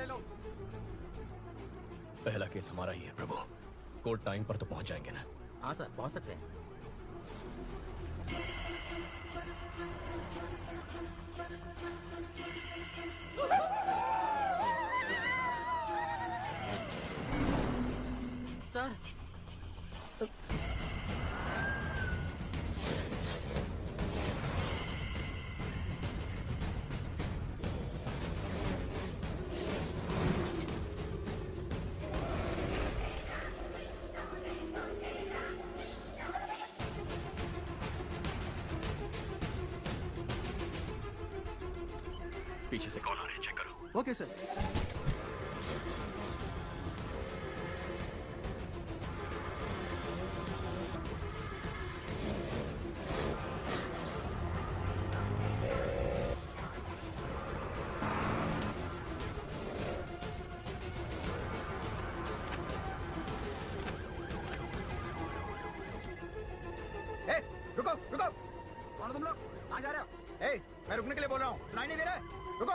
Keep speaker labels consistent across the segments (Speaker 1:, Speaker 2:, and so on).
Speaker 1: लोग।
Speaker 2: पहला केस हमारा ही है प्रभु। कोर्ट टाइम पर तो पहुंच जाएंगे ना?
Speaker 1: हाँ सर, पहुंच सकते हैं। सर
Speaker 2: पीछे से कौन आ रहे हैं, चेक करो।
Speaker 3: Okay sir.
Speaker 4: रुको रुको,
Speaker 1: कौन हो तुम लोग? कहाँ जा रहे हो?
Speaker 4: मैं रुकने के लिए बोल रहा हूँ, सुनाई नहीं दे रहा है? रुको।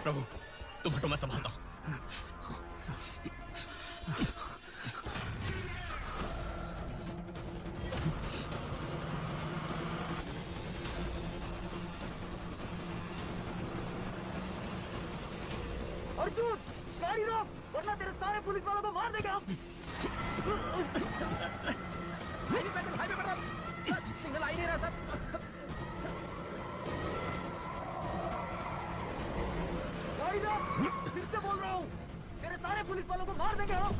Speaker 2: प्रभु तुम हटो, मैं संभालता हूं।
Speaker 1: अर्जुन, गाड़ी रोक, वरना तेरे सारे पुलिस वालों को मार देगा हम। हाईवे पेट्रोल, सिग्नल आ ही नहीं रहा सर। गाड़ी रोक, फिर से बोल रहा हूँ, तेरे सारे पुलिस वालों को मार देंगे हम।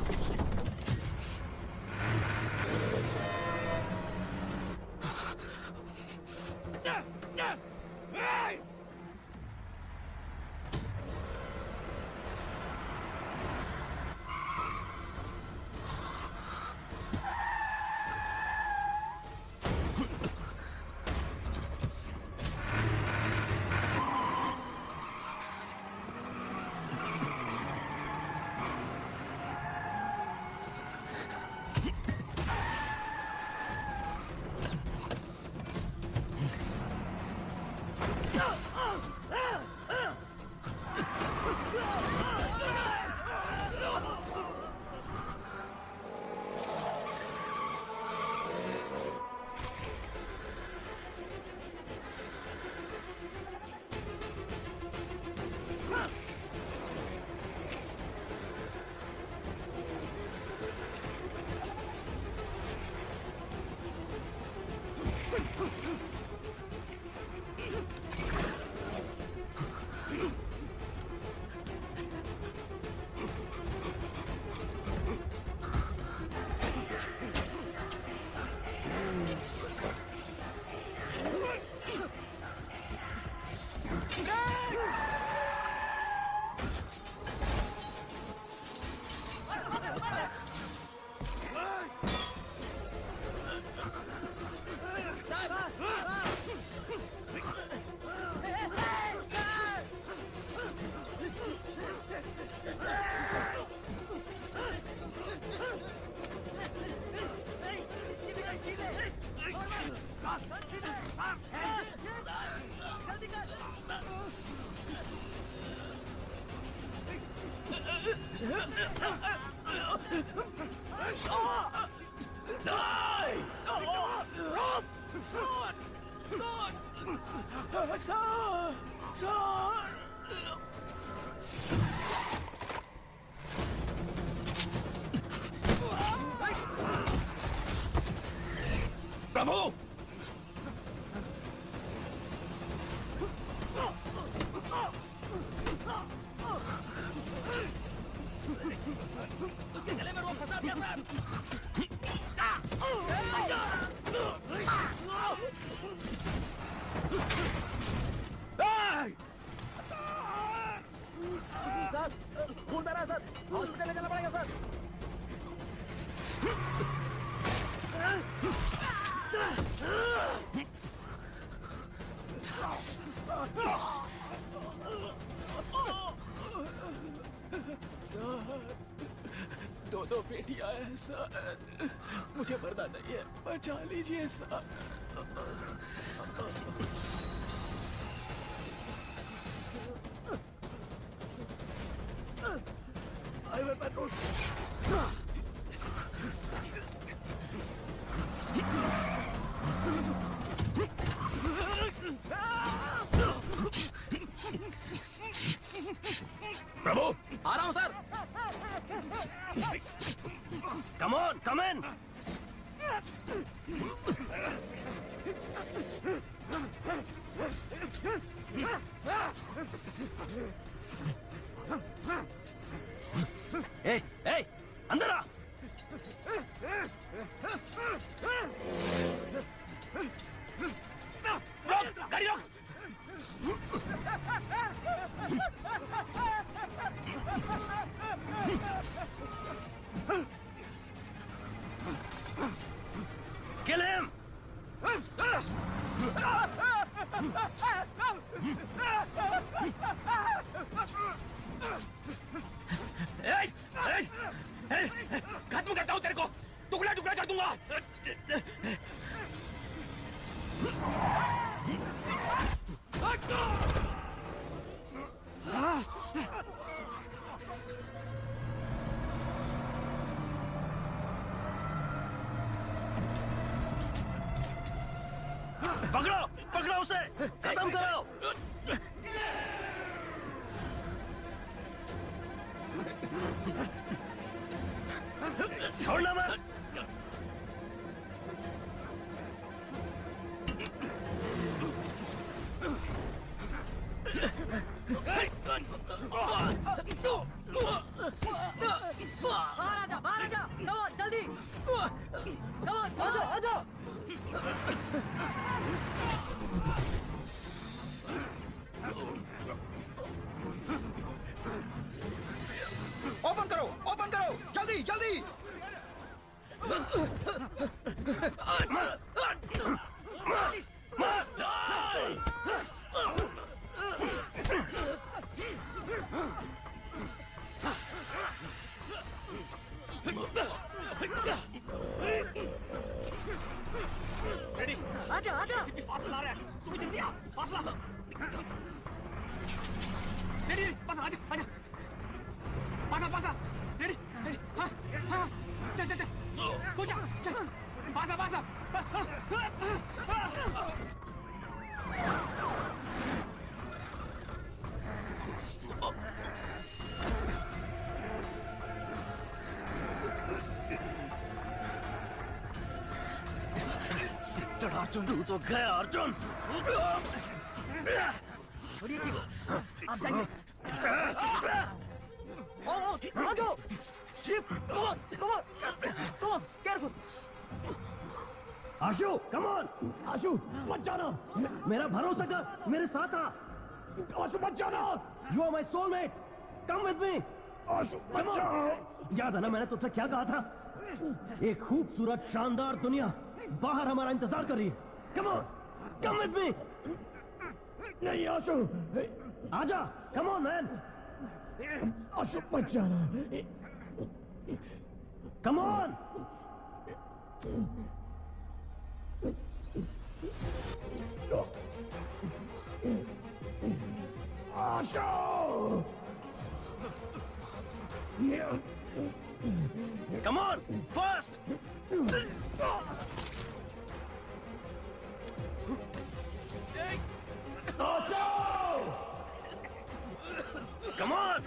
Speaker 2: प्रभु
Speaker 1: उसके गले में रोक फंसा दिया सर।
Speaker 2: सर, दो बेटियां हैं सर, मुझे मरना नहीं है, बचा लीजिए सर। I will patrol.
Speaker 3: प्रभु,
Speaker 1: आ रहा हूँ सर।
Speaker 3: कम ऑन, कम इन। ए, ए, अंदर आ। रोक, गाड़ी रोक। Kill him! खत्म करता हूँ तेरे को, टुकड़ा टुकड़ा कर दूंगा। पकड़ो, पकड़ो उसे, खत्म करो। छोड़ना मत।
Speaker 1: बाहर आजा, नवाज जल्दी, नवाज आजा, आजा।
Speaker 4: ओपन करो, ओपन करो, जल्दी जल्दी।
Speaker 2: रेडी,
Speaker 1: आजा, आजा।
Speaker 2: फासला आ रहा है, तुम्हें जल्दी आ, फासला। रेडी, पासा, आजा, आजा। पासा, पासा, रेडी, रेडी, हाँ, हाँ, चल, चल, चल, हो जा, चल, पासा, पासा,
Speaker 3: अर्जुन, तू तो गया अर्जुन।
Speaker 1: छोड़िए चीफ, आप जाइए। आ जाओ chief, come on, come on, come on, careful।
Speaker 3: Ashu, come on, आशु, मत जाना। मेरा भरोसा कर, मेरे साथ आ। आशु मत जाना। You are my soulmate. Come with me. आशु मत जाओ। याद है ना मैंने तुझसे क्या कहा था? एक खूबसूरत शानदार दुनिया बाहर हमारा इंतजार कर रही है। Come on, come with me. नहीं आशु, आजा, come on man. आशु मत जाना। Come on. Asho! Come on, fast! Asho! Come on!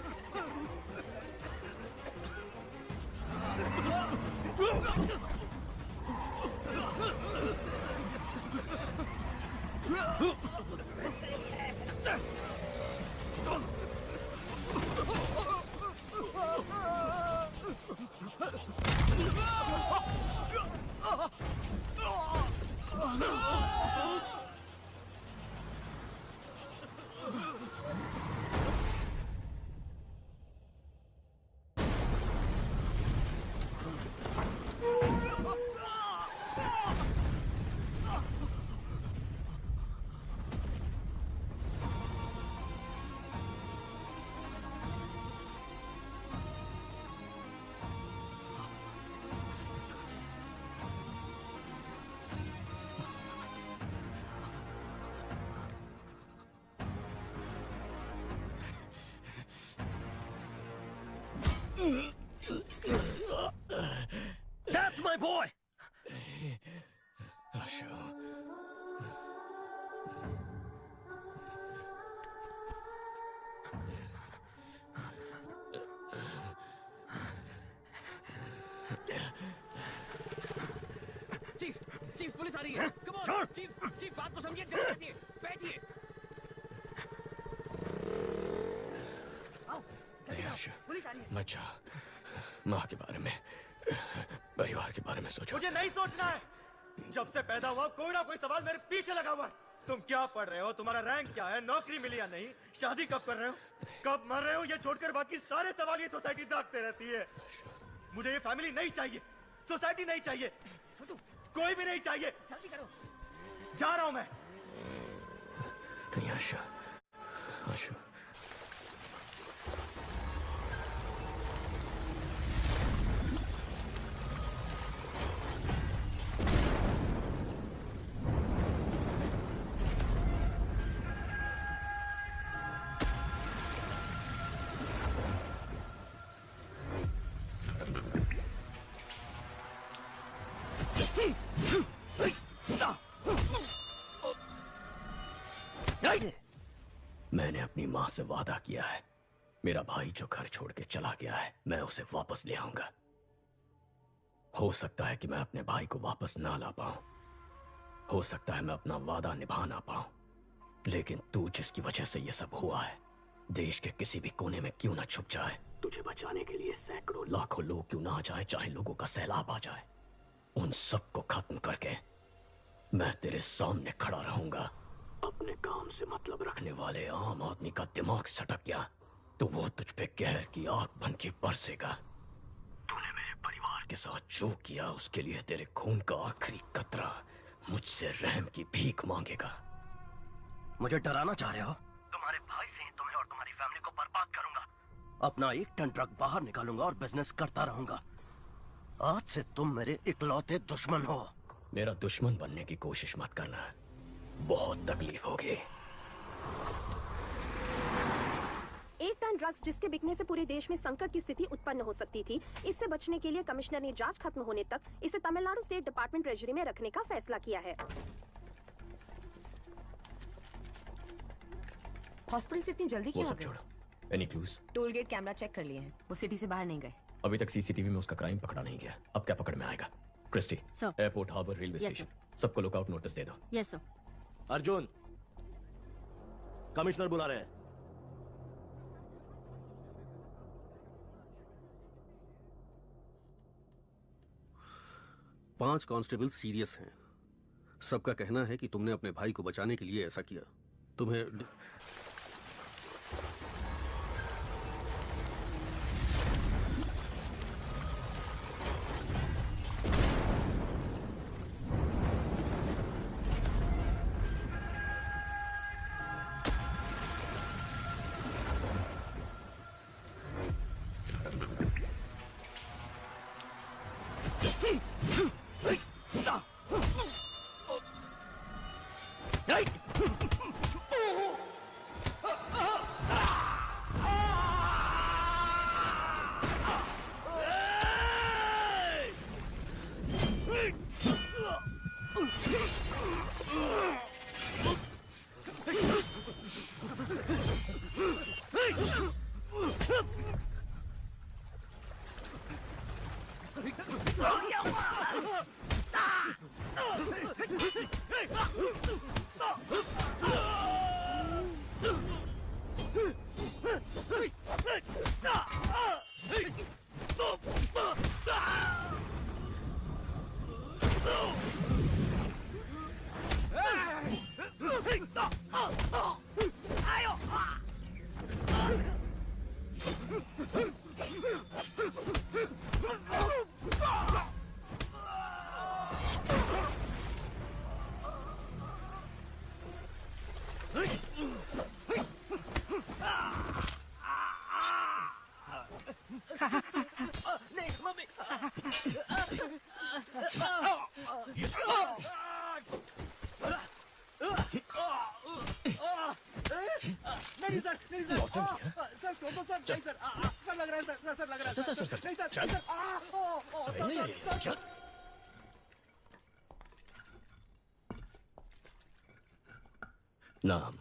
Speaker 3: That's my boy.
Speaker 2: Ashu, chief, chief police आ रही है। कम ऑन चीफ, चीफ बात को समझिए, चलिए बैठिए, बैठिए।
Speaker 1: आओ
Speaker 2: नहीं आशु,
Speaker 1: पुलिस आ रही है।
Speaker 2: मत जा। माँ के बारे में, परिवार के बारे में सोचो।
Speaker 5: मुझे नहीं सोचना है। जब से पैदा हुआ कोई ना कोई सवाल मेरे पीछे लगा हुआ है। तुम क्या पढ़ रहे हो, तुम्हारा रैंक क्या है, नौकरी मिली या नहीं, शादी कब कर रहे हो, कब मर रहे हो, ये छोड़कर बाकी सारे सवाल ये सोसाइटी दागते रहती है। मुझे ये फैमिली नहीं चाहिए, सोसाइटी नहीं चाहिए,
Speaker 1: छोटू
Speaker 5: कोई भी नहीं चाहिए।
Speaker 1: जल्दी करो।
Speaker 5: जा रहा हूं मैं।
Speaker 2: नहीं आशु, आशु। मैंने अपनी माँ से वादा किया है, मेरा भाई जो घर छोड़ के चला गया है, मैं उसे वापस ले आऊंगा। हो सकता है कि मैं अपने भाई को वापस ना ला पाऊं, हो सकता है मैं अपना वादा निभा ना पाऊं, लेकिन तू जिसकी वजह से ये सब हुआ है, देश के किसी भी कोने में क्यों ना छुप जाए, तुझे बचाने के लिए सैकड़ों लाखों लोग क्यों ना आ जाए, चाहे लोगों का सैलाब आ जाए, उन सब को खत्म करके मैं तेरे सामने खड़ा रहूंगा। अपने काम से मतलब रखने वाले आम आदमी का दिमाग सटक गया तो वो तुझ पे कहर की आग बन के बरसेगा। तूने मेरे परिवार के साथ जो किया उसके लिए तेरे खून का आखिरी कतरा मुझसे रहम की भीख मांगेगा।
Speaker 3: मुझे डराना चाह रहे हो?
Speaker 6: तुम्हारे भाई से तुम्हें और तुम्हारी फैमिली को बर्बाद करूंगा।
Speaker 3: अपना 1 टन ट्रक बाहर निकालूंगा और बिजनेस करता रहूंगा। आज से तुम मेरे इकलौते दुश्मन हो।
Speaker 2: मेरा दुश्मन बनने की कोशिश मत करना, बहुत तकलीफ होगी।
Speaker 7: 1 टन ड्रग्स जिसके बिकने से पूरे देश में संकट की स्थिति उत्पन्न हो सकती थी, इससे बचने के लिए कमिश्नर ने जांच खत्म होने तक इसे तमिलनाडु स्टेट डिपार्टमेंट ट्रेजरी में रखने का फैसला किया है।
Speaker 8: हॉस्पिटल से इतनी जल्दी
Speaker 2: वो
Speaker 8: क्यों आ
Speaker 2: सब
Speaker 8: गए?
Speaker 2: छोड़ो, any clues?
Speaker 8: Toll gate camera check कर लिए हैं, वो सिटी से बाहर नहीं गए।
Speaker 2: अभी तक सीसीटीवी में उसका क्राइम पकड़ा नहीं गया, अब क्या पकड़ में आएगा? Christy,
Speaker 8: sir.
Speaker 2: Airport, harbour, railway
Speaker 8: Yes,
Speaker 2: station, सबको लुकआउट नोटिस दे दो।
Speaker 8: Yes sir.
Speaker 3: अर्जुन, कमिश्नर बुला रहे हैं।
Speaker 9: पांच कांस्टेबल सीरियस हैं। सबका कहना है कि तुमने अपने भाई को बचाने के लिए ऐसा किया। तुम्हें
Speaker 1: नहीं सर, नहीं सर, सर छोटो सर, नहीं सर, सब लग रहा है सर। सर लग रहा है
Speaker 2: सर, सर,
Speaker 1: नहीं,
Speaker 2: चल।
Speaker 1: सर, सर,
Speaker 2: चल। नाम?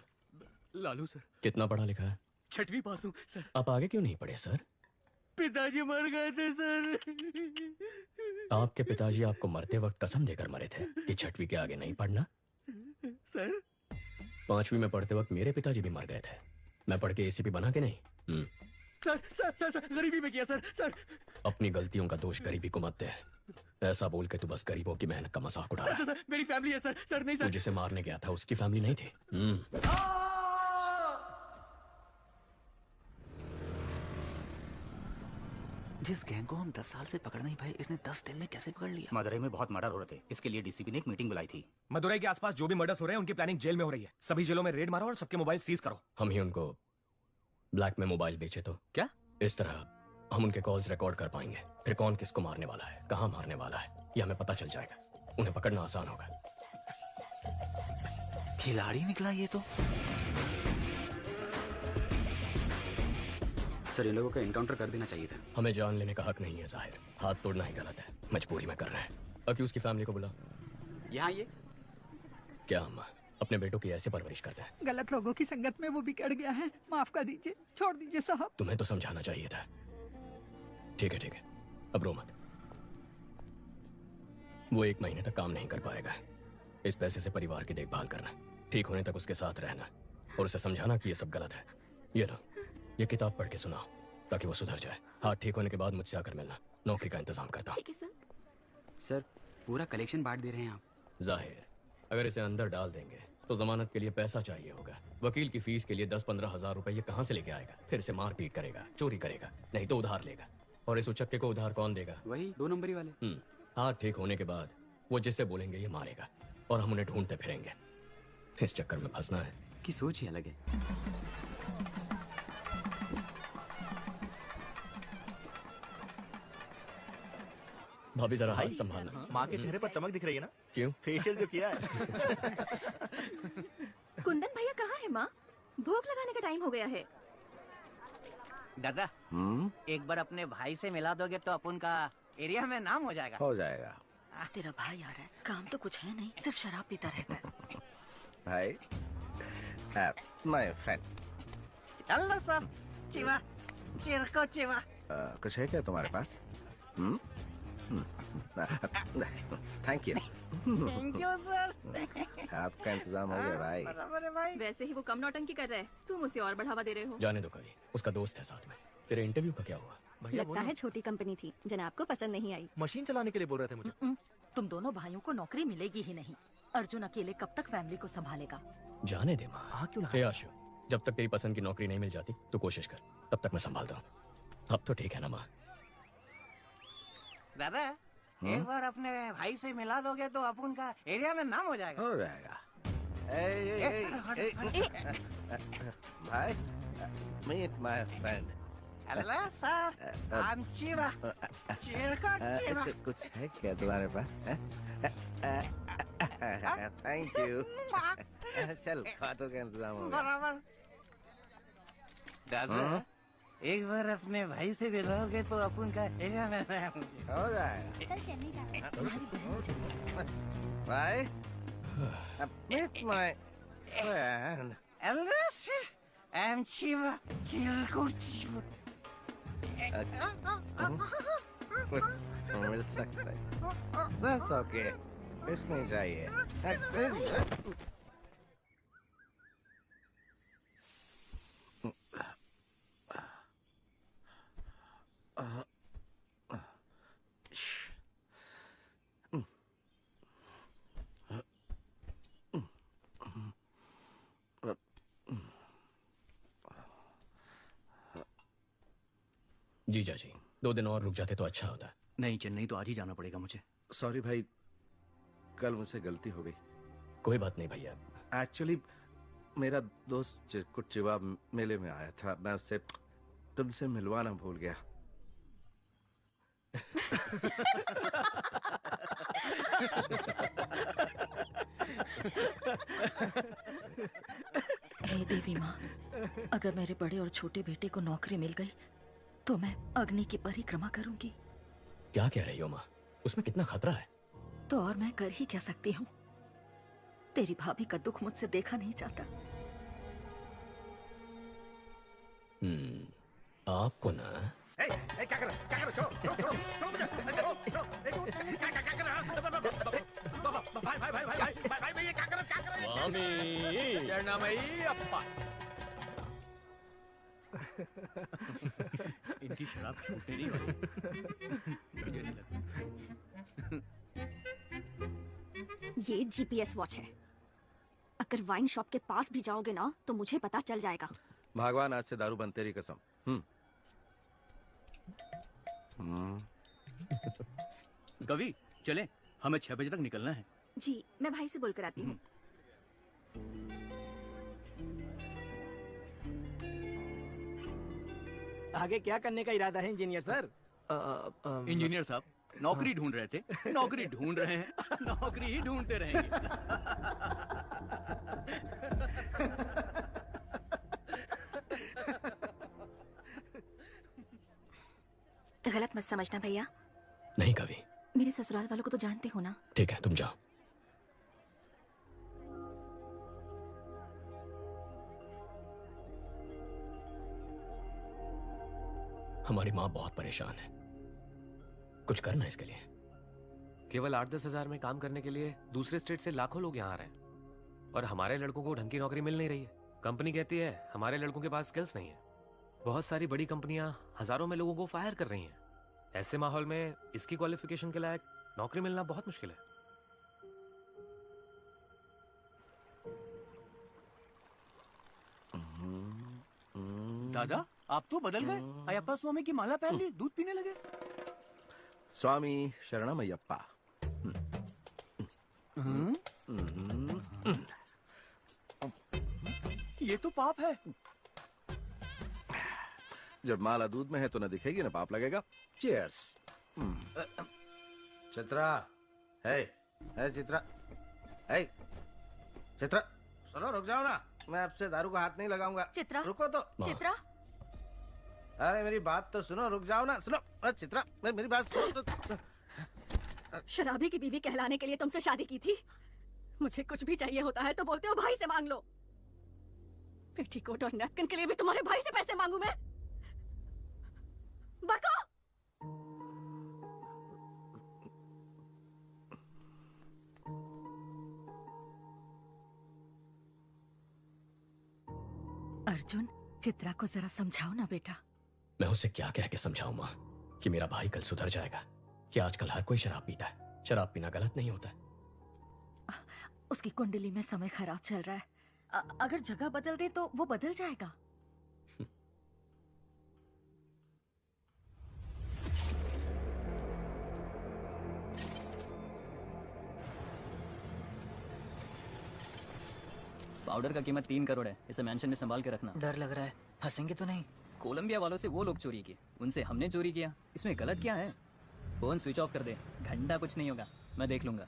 Speaker 5: लालू सर।
Speaker 2: कितना पढ़ा लिखा है?
Speaker 5: 6वीं पास हूँ सर।
Speaker 2: आप आगे क्यों नहीं पढ़े सर?
Speaker 5: पिताजी मर गए थे सर।
Speaker 2: आपके पिताजी आपको मरते वक्त कसम देकर मरे थे कि 6वीं के आगे नहीं पढ़ना।
Speaker 5: सर
Speaker 2: 5वीं में पढ़ते वक्त मेरे पिताजी भी मर गए थे। मैं पढ़ के एसीपी बना के नहीं।
Speaker 5: सर सर सर सर गरीबी में किया सर। सर
Speaker 2: अपनी गलतियों का दोष गरीबी को मत दे। ऐसा बोल के तू बस गरीबों की मेहनत का मजाक उड़ा रहा है।
Speaker 5: सर मेरी फैमिली है सर। सर नहीं
Speaker 2: तू
Speaker 5: सर।
Speaker 2: जिसे मारने गया था उसकी फैमिली नहीं थी।
Speaker 10: जिस गैंग को हम 10 साल से पकड़ नहीं पाए, इसने 10 दिन में कैसे पकड़ लिया?
Speaker 4: मदुरई में बहुत मर्डर हो रहे थे, इसके लिए डीसीपी ने एक मीटिंग बुलाई थी।
Speaker 11: मदुरई के आसपास जो भी मर्डर्स हो रहे हैं उनकी प्लानिंग जेल में हो रही है। सभी जेलों में रेड मारो और सबके मोबाइल सीज करो।
Speaker 2: हम ही उनको ब्लैक में मोबाइल बेचे तो
Speaker 11: क्या?
Speaker 2: इस तरह हम उनके कॉल्स रिकॉर्ड कर पाएंगे। फिर कौन किसको मारने वाला है, कहाँ मारने वाला है, ये हमें पता चल जाएगा। उन्हें पकड़ना आसान होगा।
Speaker 10: खिलाड़ी निकला ये तो।
Speaker 11: सर इन लोगों को एनकाउंटर कर देना चाहिए था।
Speaker 2: हमें जान लेने का हक नहीं है जाहिर। हाथ तोड़ना ही गलत है। मजबूरी में कर रहे हैं। अक्यूज की फैमिली को बुला।
Speaker 11: यहाँ ये
Speaker 2: क्या हम अपने बेटों की ऐसे परवरिश करते हैं?
Speaker 12: गलत लोगों की संगत में वो बिगड़ गया है। माफ कर दीजिए, छोड़ दीजिए साहब।
Speaker 2: तुम्हें तो समझाना चाहिए था। ठीक है, अब रो मत। वो 1 महीने तक काम नहीं कर पाएगा। इस पैसे से परिवार की देखभाल करना, ठीक होने तक उसके साथ रहना और उसे समझाना कि ये सब गलत है। ये लो, ये किताब पढ़ के सुनाओ ताकि वो सुधर जाए। हाथ ठीक होने के बाद मुझसे आकर मिलना। नौकरी का इंतजाम करता हूँ।
Speaker 7: ठीक है सर।
Speaker 11: सर पूरा कलेक्शन बांट दे रहे हैं आप।
Speaker 2: जाहिर अगर इसे अंदर डाल देंगे तो जमानत के लिए पैसा चाहिए होगा। वकील की फीस के लिए 10-15 हजार रुपए ये कहाँ से लेके आएगा? फिर से मारपीट करेगा, चोरी करेगा, नहीं तो उधार लेगा। और इस उचक्के को उधार कौन देगा?
Speaker 11: वही 2 नंबरी वाले।
Speaker 2: हाथ ठीक होने के बाद वो जिसे बोलेंगे ये मारेगा और हम उन्हें ढूंढते फिरेंगे। इस चक्कर में फंसना है
Speaker 11: की सोच ही अलग है।
Speaker 2: भाभी जरा हाथ संभालना।
Speaker 5: माँ के चेहरे पर चमक दिख रही है ना?
Speaker 2: क्यों?
Speaker 5: फेशियल जो किया है।
Speaker 13: कुंदन भैया कहाँ है माँ? भोग लगाने का टाइम हो गया है।
Speaker 1: दादा एक बार अपने भाई से मिला दोगे तो अपन का एरिया में नाम हो जाएगा।
Speaker 4: हो जाएगा।
Speaker 8: तेरा भाई आ रहा है, काम तो कुछ है नहीं, सिर्फ शराब पीता रहता है।
Speaker 4: भाई माय फ्रेंड।
Speaker 1: Hello sir. चिवा चिरको चिवा।
Speaker 4: कुछ है क्या तुम्हारे पास? Thank you.
Speaker 1: Thank you sir.
Speaker 4: आपका इंतजाम हो गया भाई।
Speaker 1: बराबर है भाई।
Speaker 13: वैसे ही वो कम नौटंकी कर रहा है, तुम उसे और बढ़ावा दे रहे हो।
Speaker 2: जाने दो कभी, उसका दोस्त है साथ में। तेरे इंटरव्यू का क्या हुआ?
Speaker 13: लगता है छोटी कंपनी थी, जनाब को पसंद नहीं आई।
Speaker 5: मशीन चलाने के लिए बोल रहे थे मुझे।
Speaker 8: तुम दोनों भाइयों को नौकरी मिलेगी ही नहीं। अर्जुन अकेले कब तक फैमिली को संभालेगा?
Speaker 2: जाने दे माँ। क्यों? आशु, जब तक तेरी पसंद की नौकरी नहीं मिल जाती तो कोशिश कर, तब तक मैं संभालता हूँ। अब तो ठीक है ना माँ?
Speaker 1: दादा एक बार अपने भाई से मिला दोगे तो अपन का एरिया में नाम हो जाएगा।
Speaker 4: हो जाएगा। भाई meet my friend.
Speaker 1: Hello sir. I am चिवा। चिरको चिवा।
Speaker 4: कुछ है क्या तुम्हारे पास? Thank you. चल खाटो का इंतजाम हो गया।
Speaker 1: बराबर। दादा एक बार अपने भाई से मिलोगे तो अपन का एरिया में नाम
Speaker 4: हो जाएगा। भाई meet my friend.
Speaker 1: Hello sir. I am चिवा। चिरको चिवा।
Speaker 4: मिल सकता है। That's okay. कुछ नहीं चाहिए।
Speaker 2: जीजा जी 2 दिन और रुक जाते तो अच्छा होता।
Speaker 11: नहीं, चेन्नई तो आज ही जाना पड़ेगा मुझे।
Speaker 4: सॉरी भाई, कल मुझसे गलती हो गई।
Speaker 2: कोई बात नहीं भैया।
Speaker 4: एक्चुअली मेरा दोस्त चिरकुट चिवा मेले में आया था, मैं उससे तुमसे मिलवाना भूल गया।
Speaker 8: हे देवी माँ, अगर मेरे बड़े और छोटे बेटे को नौकरी मिल गई तो मैं अग्नि की परिक्रमा करूंगी।
Speaker 2: क्या कह रही हो माँ? उसमें कितना खतरा है।
Speaker 8: तो और मैं कर ही क्या सकती हूँ? तेरी भाभी का दुख मुझसे देखा नहीं जाता।
Speaker 2: आपको ना
Speaker 4: क्या कर रहा? छोड़ो क्या कर रहा? भाई ये क्या कर रहा?
Speaker 2: स्वामी
Speaker 11: शरणमयी अप्पा।
Speaker 1: इनकी शराब छूटने नहीं वाली। मुझे नहीं लगता।
Speaker 13: ये जीपीएस वॉच है। अगर वाइन शॉप के पास भी जाओगे ना तो मुझे पता चल जाएगा।
Speaker 4: भगवान आज से दारू बंद, तेरी कसम।
Speaker 1: कवि चले, हमें 6 बजे तक निकलना है।
Speaker 13: जी मैं भाई से बोलकर आती हूँ।
Speaker 14: आगे क्या करने का इरादा है इंजीनियर सर?
Speaker 1: इंजीनियर साहब नौकरी ढूंढ रहे थे, नौकरी ढूंढ रहे हैं, नौकरी ही ढूंढते रहेंगे।
Speaker 13: गलत मत समझना भैया।
Speaker 2: नहीं कवि।
Speaker 13: मेरे ससुराल वालों को तो जानते हो ना।
Speaker 2: ठीक है, तुम जाओ। हमारी माँ बहुत परेशान है, कुछ करना इसके लिए।
Speaker 11: केवल 8-10 हजार में काम करने के लिए दूसरे स्टेट से लाखों लोग यहाँ आ रहे हैं और हमारे लड़कों को ढंग की नौकरी मिल नहीं रही है। कंपनी कहती है हमारे लड़कों के पास स्किल्स नहीं है। बहुत सारी बड़ी कंपनियां हजारों में लोगों को फायर कर रही हैं। ऐसे माहौल में इसकी क्वालिफिकेशन के लायक नौकरी मिलना बहुत मुश्किल है।
Speaker 1: दादा आप तो बदल गए। अयप्पा स्वामी की माला पहन ली, दूध पीने लगे।
Speaker 4: स्वामी शरणमयप्पा।
Speaker 1: ये तो पाप है।
Speaker 4: जब माला दूध में है तो न दिखेगी न पाप लगेगा। चीयर्स। चित्रा, है चित्रा, है चित्रा, सुनो रुक जाओ ना, मैं आपसे दारू का हाथ नहीं लगाऊंगा।
Speaker 13: चित्रा
Speaker 4: रुको तो।
Speaker 13: चित्रा
Speaker 4: अरे मेरी बात तो सुनो, रुक जाओ ना। सुनो अरे चित्रा, मेरी बात सुनो तो।
Speaker 13: शराबी की बीवी कहलाने के लिए तुमसे शादी की थी। मुझे कुछ भी चाहिए होता है तो बोलते हो भाई से मांग लो। पेटीकोट और नैपकिन के लिए भी तुम्हारे भाई से पैसे मांगू मैं? बका।
Speaker 8: अर्जुन, चित्रा को जरा समझाओ ना बेटा।
Speaker 2: मैं उसे क्या कह के समझाऊं माँ कि मेरा भाई कल सुधर जाएगा? कि आजकल हर कोई शराब पीता है। शराब पीना गलत नहीं होता।
Speaker 8: उसकी कुंडली में समय खराब चल रहा है। अगर जगह बदल दे तो वो बदल जाएगा।
Speaker 15: पाउडर का कीमत 3 करोड़ है। इसे मेंशन में संभाल के रखना।
Speaker 10: डर लग रहा है, फंसेंगे तो नहीं?
Speaker 15: कोलंबिया वालों से वो लोग चोरी किए, उनसे हमने चोरी किया। इसमें गलत क्या है? फोन स्विच ऑफ कर दे, घंटा कुछ नहीं होगा, मैं देख लूंगा।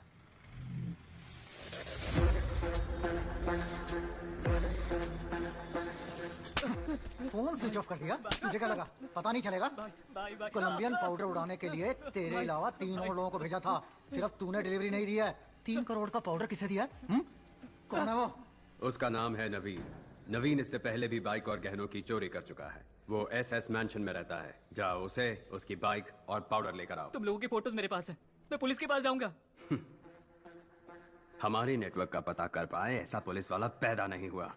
Speaker 16: फोन स्विच ऑफ कर दिया? तुझे क्या लगा पता नहीं चलेगा? कोलंबियन पाउडर उड़ाने के लिए तेरे अलावा 3 और लोगों को भेजा था, सिर्फ तूने डिलीवरी नहीं दी है। 3 करोड़ का पाउडर किसे दिया? कौन है वो?
Speaker 17: उसका नाम है नवीन। नवीन इससे पहले भी बाइक और गहनों की चोरी कर चुका है। वो SS मैंशन में रहता है। जाओ उसे, उसकी बाइक और पाउडर लेकर आओ।
Speaker 15: तुम लोगों की फोटोज मेरे पास है, मैं पुलिस के पास जाऊंगा।
Speaker 17: हमारी नेटवर्क का पता कर पाए ऐसा पुलिस वाला पैदा नहीं हुआ।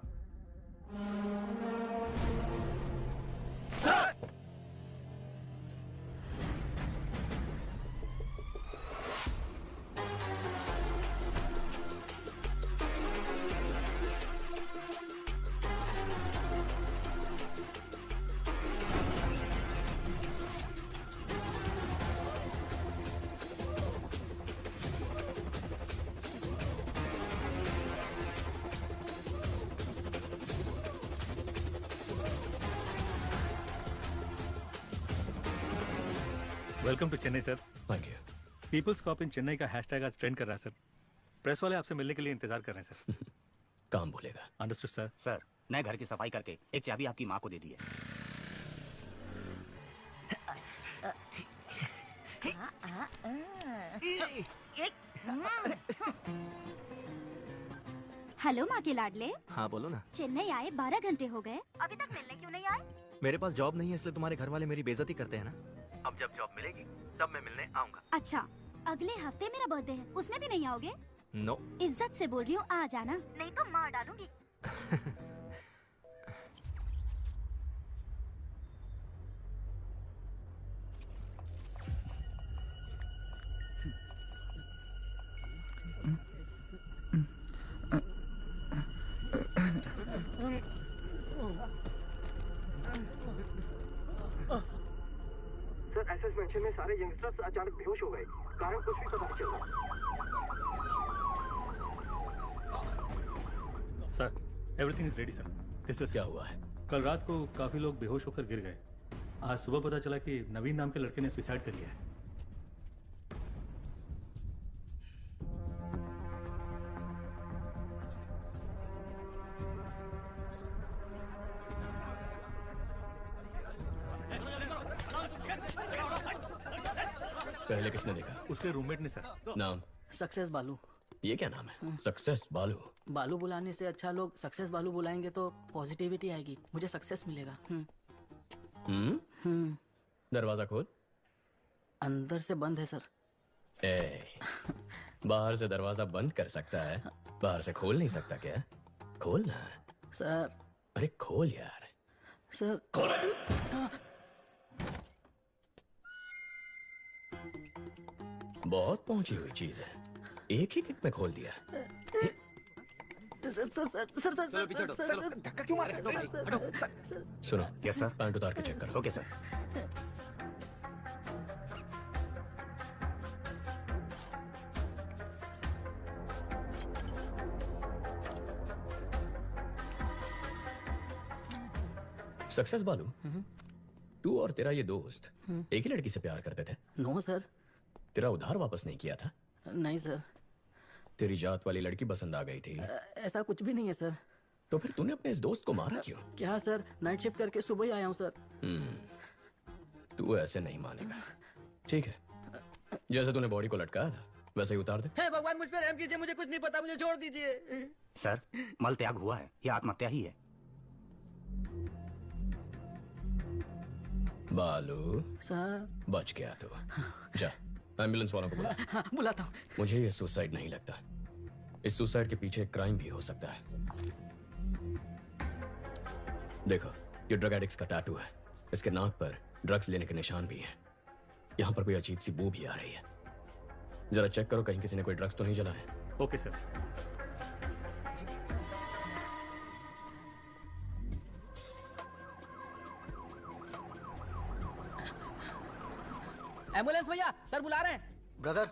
Speaker 18: Welcome to Chennai sir.
Speaker 2: Thank you.
Speaker 18: Peoples cop in Chennai का हैशटैग आज ट्रेंड कर रहा है सर। प्रेस वाले आपसे मिलने के लिए इंतजार कर रहे हैं सर।
Speaker 2: काम बोलेगा।
Speaker 18: Understood sir.
Speaker 19: सर, नए घर की सफाई करके एक चाबी आपकी माँ को दे दी है। हेलो माँ के लाडले।
Speaker 20: हाँ बोलो ना।
Speaker 19: चेन्नई आए 12 घंटे हो गए, अभी तक मिलने क्यों नहीं आए?
Speaker 20: मेरे पास जॉब नहीं है इसलिए तुम्हारे घर वाले मेरी बेइज्जती करते हैं ना। अब जब जॉब मिलेगी तब मैं मिलने आऊंगा।
Speaker 19: अच्छा, अगले हफ्ते मेरा बर्थडे है, उसमें भी नहीं आओगे?
Speaker 20: नो।
Speaker 19: इज्जत से बोल रही हूँ, आ जाना, नहीं तो मार डालूंगी।
Speaker 14: सर एसएस मेंशन में सारे यंगस्टर्स अचानक बेहोश हो गए, कारण कुछ भी पता नहीं चल रहा।
Speaker 18: Sir everything is ready sir. This
Speaker 2: क्या हुआ है?
Speaker 18: कल रात को काफी लोग बेहोश होकर गिर गए। आज सुबह पता चला कि नवीन नाम के लड़के ने सुसाइड कर लिया है।
Speaker 2: पहले किसने देखा?
Speaker 18: उसके रूममेट ने सर।
Speaker 2: नाम?
Speaker 21: सक्सेस बालू।
Speaker 2: ये क्या नाम है? सक्सेस बालू।
Speaker 21: बालू बुलाने से अच्छा लोग सक्सेस बालू बुलाएंगे तो पॉजिटिविटी आएगी, मुझे सक्सेस मिलेगा।
Speaker 2: दरवाजा खोल।
Speaker 21: अंदर से बंद है सर।
Speaker 2: बाहर से दरवाजा बंद कर सकता है, बाहर से खोल नहीं सकता क्या? खोल ना
Speaker 21: सर।
Speaker 2: अरे खोल यार।
Speaker 21: सर
Speaker 2: खोल। बहुत पहुंची हुई चीज है, एक ही किक में खोल दिया।
Speaker 21: Sir sir sir sir sir
Speaker 10: चलो पीछे हटो, चलो।
Speaker 21: धक्का क्यों मार रहे हो?
Speaker 2: सुनो।
Speaker 20: Yes sir.
Speaker 2: पैंट उतार के चेक करो।
Speaker 20: Okay sir.
Speaker 2: सक्सेस बालू, तू और तेरा ये दोस्त एक ही लड़की से प्यार करते थे?
Speaker 21: No sir.
Speaker 2: तेरा उधार वापस नहीं किया था?
Speaker 21: नहीं सर।
Speaker 2: तेरी जात वाली लड़की पसंद आ गई थी?
Speaker 21: ऐसा कुछ भी नहीं है सर।
Speaker 2: तो फिर तूने अपने इस दोस्त को मारा क्यों?
Speaker 21: क्या सर, नाइट शिफ्ट करके सुबह ही आया हूँ सर।
Speaker 2: तू ऐसे नहीं मानेगा। ठीक है, जैसे तूने बॉडी को लटकाया था वैसे ही उतार दे।
Speaker 21: हे भगवान, मुझ पर रहम कीजिए, मुझे कुछ नहीं पता, मुझे छोड़ दीजिए।
Speaker 20: सर मल त्याग हुआ है, ये आत्महत्या ही है।
Speaker 2: बालू
Speaker 21: सर।
Speaker 2: बच गया तू। जा एम्बुलेंस वालों को बुला।
Speaker 21: हाँ, बुलाता हूँ।
Speaker 2: मुझे ये सुसाइड नहीं लगता, इस सुसाइड के पीछे एक क्राइम भी हो सकता है। देखो ये ड्रग एडिक्ट्स का टैटू है, इसके नाक पर ड्रग्स लेने के निशान भी हैं। यहाँ पर कोई अजीब सी बू भी आ रही है, जरा चेक करो कहीं किसी ने कोई ड्रग्स तो नहीं जलाए।
Speaker 18: Okay sir.
Speaker 21: एम्बुलेंस भैया, सर बुला रहे हैं।
Speaker 16: ब्रदर,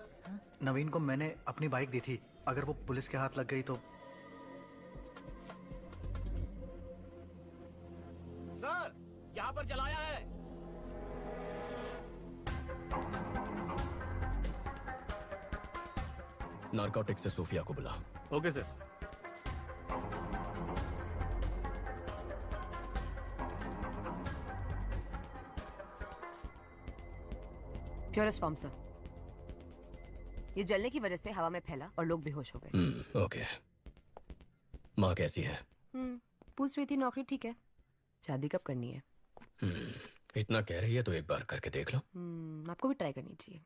Speaker 16: नवीन को मैंने अपनी बाइक दी थी, अगर वो पुलिस के हाथ लग गई तो।
Speaker 14: सर यहाँ पर जलाया है।
Speaker 2: नारकोटिक्स से सोफिया को बुला।
Speaker 18: Okay sir.
Speaker 22: Purest form sir. ये जलने की वजह से हवा में फैला और लोग बेहोश हो गए।
Speaker 2: ओके। माँ कैसी है?
Speaker 22: पूछ रही थी नौकरी ठीक है, शादी कब करनी है?
Speaker 2: इतना कह रही है तो एक बार करके देख लो।
Speaker 22: आपको भी ट्राई करनी चाहिए।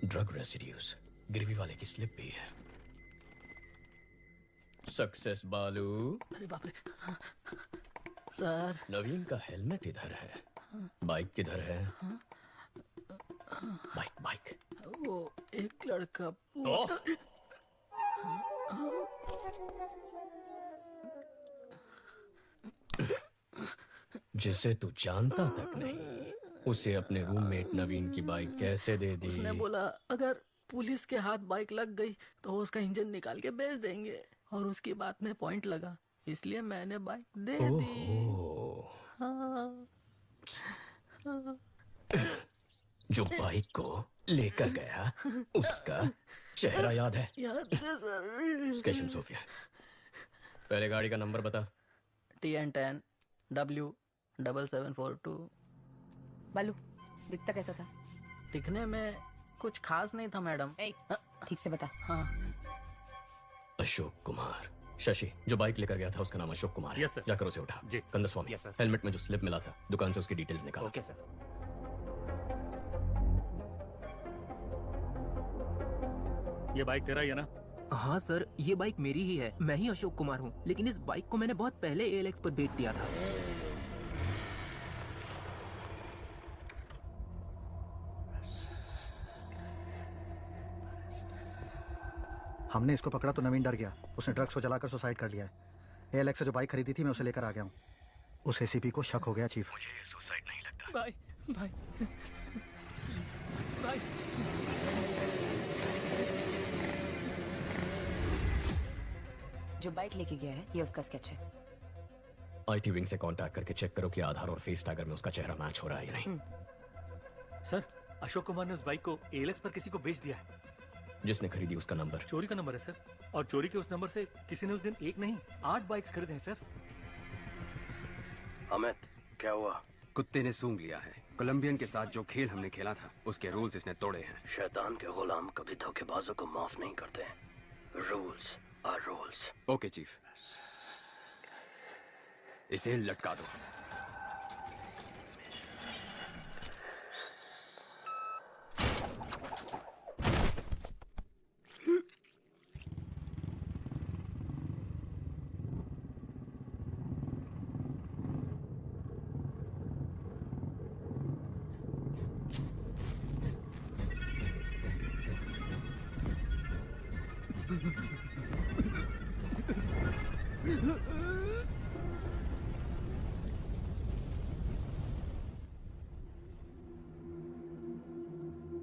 Speaker 2: ड्रग रेसिड्यूज, गिरवी वाले की स्लिप भी है। सक्सेस बालू।
Speaker 21: अरे बाप रे। सर
Speaker 2: नवीन का हेलमेट इधर है, बाइक किधर है? Bike bike.
Speaker 21: वो एक लड़का
Speaker 2: जिसे तू जानता तक नहीं, उसे अपने रूममेट नवीन की बाइक कैसे दे दी?
Speaker 21: उसने बोला अगर पुलिस के हाथ बाइक लग गई तो वो उसका इंजन निकाल के बेच देंगे, और उसकी बात में पॉइंट लगा, इसलिए मैंने बाइक दे दी। हाँ।
Speaker 2: जो बाइक को लेकर गया उसका चेहरा याद है?
Speaker 21: याद है सर।
Speaker 2: स्केचम सोफिया, पहले गाड़ी का नंबर बता।
Speaker 21: TN10 W7742।
Speaker 22: बालू दिखता कैसा था?
Speaker 21: दिखने में कुछ खास नहीं था मैडम।
Speaker 22: ठीक से बता।
Speaker 21: हाँ।
Speaker 2: अशोक कुमार। शशि, जो बाइक लेकर गया था उसका नाम अशोक कुमार है।
Speaker 18: Yes sir.
Speaker 2: जाकर उसे उठा।
Speaker 18: जी।
Speaker 2: Kandaswamy,
Speaker 18: yes sir.
Speaker 2: हेलमेट में जो स्लिप मिला था दुकान से उसकी डिटेल्स निकाल।
Speaker 18: Okay sir. ये बाइक तेरा ही है ना?
Speaker 3: हाँ सर, ये बाइक मेरी ही है। मैं ही अशोक कुमार हूँ, लेकिन इस बाइक को मैंने बहुत पहले ALX पर बेच दिया था।
Speaker 16: हमने इसको पकड़ा तो नवीन डर गया। उसने ड्रग्स को जलाकर सुसाइड कर लिया है। ALX से जो बाइक खरीदी थी मैं उसे लेकर आ गया हूँ। उस ACP को शक हो गया चीफ।
Speaker 2: मुझे ये सुसाइड नहीं लगता।
Speaker 3: भाई भाई भाई
Speaker 22: जो बाइक लेके गया है ये उसका स्केच है।
Speaker 2: IT विंग से कांटेक्ट करके चेक करो कि आधार और फेस टैगर में उसका चेहरा मैच हो रहा है या नहीं।
Speaker 18: सर, अशोक कुमार ने उस बाइक को ALX पर किसी को बेच दिया है।
Speaker 2: जिसने खरीदी उसका नंबर
Speaker 18: चोरी का नंबर है सर, और चोरी के उस नंबर से किसी ने उस दिन एक नहीं 8 बाइक्स खरीदे हैं सर।
Speaker 17: अमित, क्या हुआ? कुत्ते ने सूंघ लिया है। कोलंबियन के साथ जो खेल हमने खेला था उसके रूल्स इसने तोड़े हैं।
Speaker 2: शैतान के गुलाम कभी धोखेबाजों को माफ नहीं करते। Rules are rules.
Speaker 17: Okay chief, इसे लटका दो।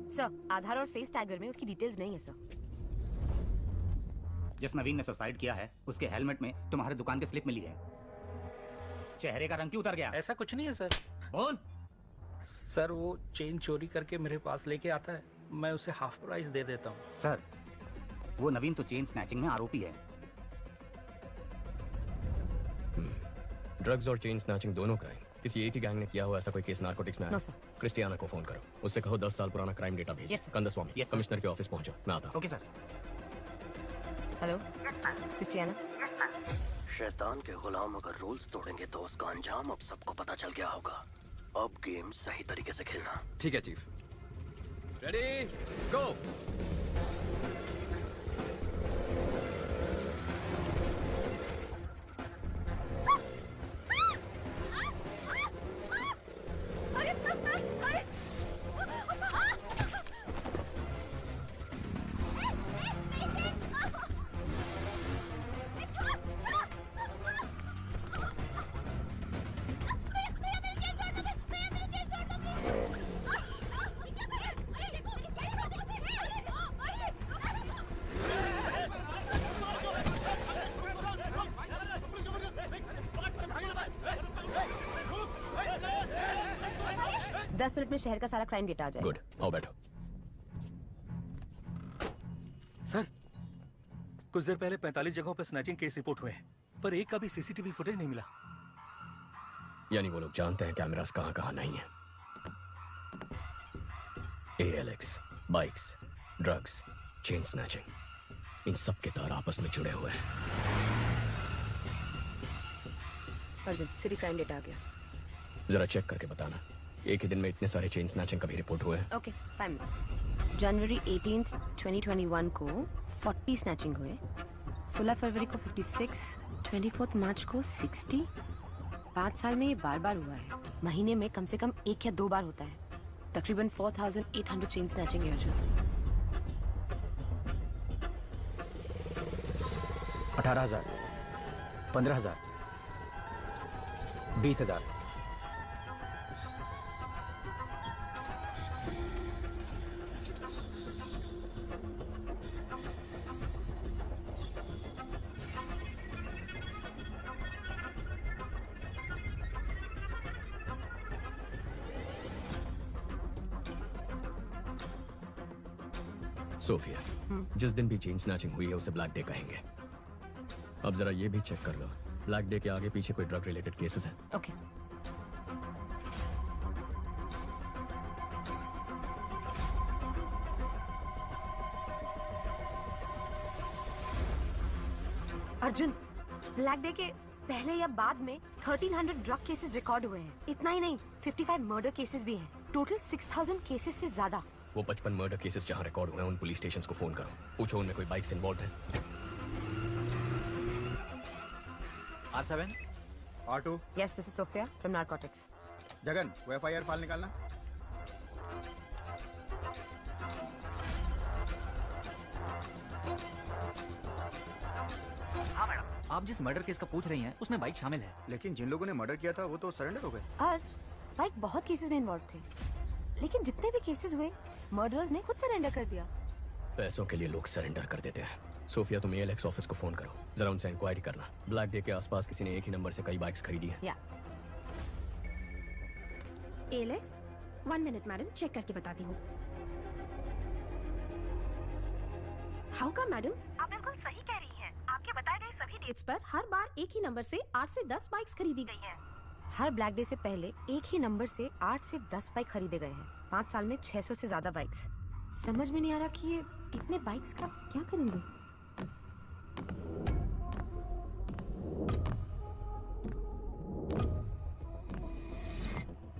Speaker 22: सर, आधार और फेस टैगर में उसकी डिटेल्स नहीं है सर।
Speaker 1: जिस नवीन ने सुसाइड किया है उसके हेलमेट में तुम्हारे दुकान की स्लिप मिली है। चेहरे का रंग क्यों उतर गया?
Speaker 21: ऐसा कुछ नहीं है सर।
Speaker 1: बोल।
Speaker 21: सर, वो चेन चोरी करके मेरे पास लेके आता है, मैं उसे हाफ प्राइस दे देता हूँ।
Speaker 1: सर, वो नवीन तो चेन स्नैचिंग में आरोपी है।
Speaker 2: ड्रग्स और चेन स्नैचिंग दोनों क्राइम किसी एक ही गैंग ने किया हुआ ऐसा कोई केस नार्कोटिक्स में है?
Speaker 22: No sir.
Speaker 2: क्रिस्टियाना को फोन करो, उससे कहो 10 साल पुराना क्राइम डेटा भेज। कंदस्वामी, कमिश्नर के ऑफिस पहुंचो, मैं आता हूं।
Speaker 1: Okay sir.
Speaker 22: Hello Christiana.
Speaker 2: शैतान के गुलाम अगर रूल्स तोड़ेंगे तो उसका अंजाम अब सबको पता चल गया होगा। अब गेम सही तरीके से खेलना।
Speaker 17: ठीक है चीफ।
Speaker 2: रेडी, गो।
Speaker 22: मिनट में शहर का सारा क्राइम डेटा आ जाएगा।
Speaker 2: गुड, आओ बैठो।
Speaker 18: सर, कुछ देर पहले 45 जगहों पर स्नैचिंग केस रिपोर्ट हुए हैं, पर एक का भी सीसीटीवी फुटेज नहीं मिला।
Speaker 2: यानी वो लोग जानते हैं कैमरास कहां कहां नहीं है। ALX, bikes, drugs, chain snatching, इन सब के तार आपस में जुड़े हुए हैं।
Speaker 22: अर्जुन, सिटी क्राइम डेटा आ गया।
Speaker 2: जरा चेक करके बताना, एक ही दिन में इतने सारे चेन स्नैचिंग कभी रिपोर्ट हुए हैं?
Speaker 22: Okay, fine. जनवरी 18, 2021 को 40 स्नैचिंग हुए, 16 फरवरी को 56, 24 मार्च को 60। 5 साल में ये बार बार हुआ है। महीने में कम से कम 1 या 2 बार होता है। तकरीबन 4800 चेन स्नैचिंग है अर्जुन।
Speaker 1: 18,000, 15,000, 20,000।
Speaker 2: सोफिया, जिस दिन भी चेन स्नैचिंग हुई है उसे ब्लैक डे कहेंगे। अब जरा ये भी चेक कर लो ब्लैक डे के आगे पीछे कोई ड्रग रिलेटेड केसेस हैं?
Speaker 22: ओके। अर्जुन, ब्लैक डे के पहले या बाद में 1300 ड्रग केसेस रिकॉर्ड हुए हैं। इतना ही नहीं, 55 मर्डर केसेस भी हैं। टोटल 6000 केसेस से ज्यादा।
Speaker 2: वो 55 मर्डर केसेस जहां रिकॉर्ड हुए हैं उन पुलिस स्टेशंस को फोन करो, पूछो उनमें कोई बाइक्स इन्वॉल्व है।
Speaker 6: R7 R2।
Speaker 22: Yes, this is Sophia from narcotics.
Speaker 6: Jagan, वो FIR फाइल निकालना।
Speaker 10: हाँ मैडम, आप जिस मर्डर केस का पूछ रही हैं उसमें बाइक शामिल है।
Speaker 6: लेकिन जिन लोगों ने मर्डर किया था वो तो सरेंडर हो गए।
Speaker 22: अर्ज, बाइक बहुत केसेस में इन्वॉल्व थे, लेकिन जितने भी केसेस हुए मर्डरर्स ने खुद सरेंडर कर दिया।
Speaker 2: पैसों के लिए लोग सरेंडर कर देते हैं। सोफिया, तुम ALX ऑफिस को फोन करो, जरा उनसे इंक्वायरी करना। ब्लैक डे के आसपास किसी ने एक ही नंबर से कई बाइक्स खरीदी हैं।
Speaker 22: या
Speaker 7: ALX, 1 मिनट मैडम, चेक करके बताती हूँ। हाउ का मैडम? आप बिल्कुल सही कह रही हैं। आपके बताए गए सभी डेट्स पर हर बार एक ही नंबर से 8 से 10 बाइक्स खरीदी गई हैं।
Speaker 22: हर ब्लैक डे से पहले एक ही नंबर से 8 से 10 बाइक खरीदे गए हैं। 5 साल में 600 से ज्यादा बाइक्स। समझ में नहीं आ रहा कि ये इतने बाइक्स का क्या करेंगे।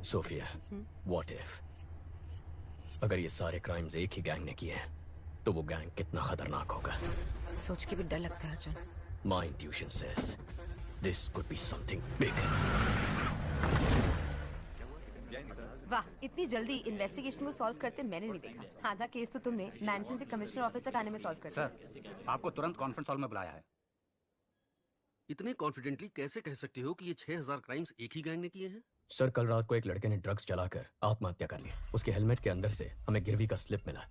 Speaker 2: सोफिया, व्हाट इफ अगर ये सारे क्राइम्स एक ही गैंग ने किए हैं तो वो गैंग कितना खतरनाक होगा।
Speaker 22: सोच के भी डर लगता है Arjun.
Speaker 2: My intuition says this could be something big.
Speaker 22: वाह, इतनी जल्दी इन्वेस्टिगेशन को सॉल्व करते मैंने नहीं देखा। आधा केस तो तुमने मैंशन से कमिश्नर ऑफिस तक आने में सॉल्व कर दिया।
Speaker 6: सर, आपको तुरंत कॉन्फ्रेंस हॉल में बुलाया है।
Speaker 9: इतने कॉन्फिडेंटली कैसे कह सकते हो कि ये 6000 क्राइम्स एक ही गैंग ने किए हैं?
Speaker 2: सर, कल रात को एक लड़के ने ड्रग्स चलाकर आत्महत्या कर ली। उसके हेलमेट के अंदर से हमें गिरवी का स्लिप मिला।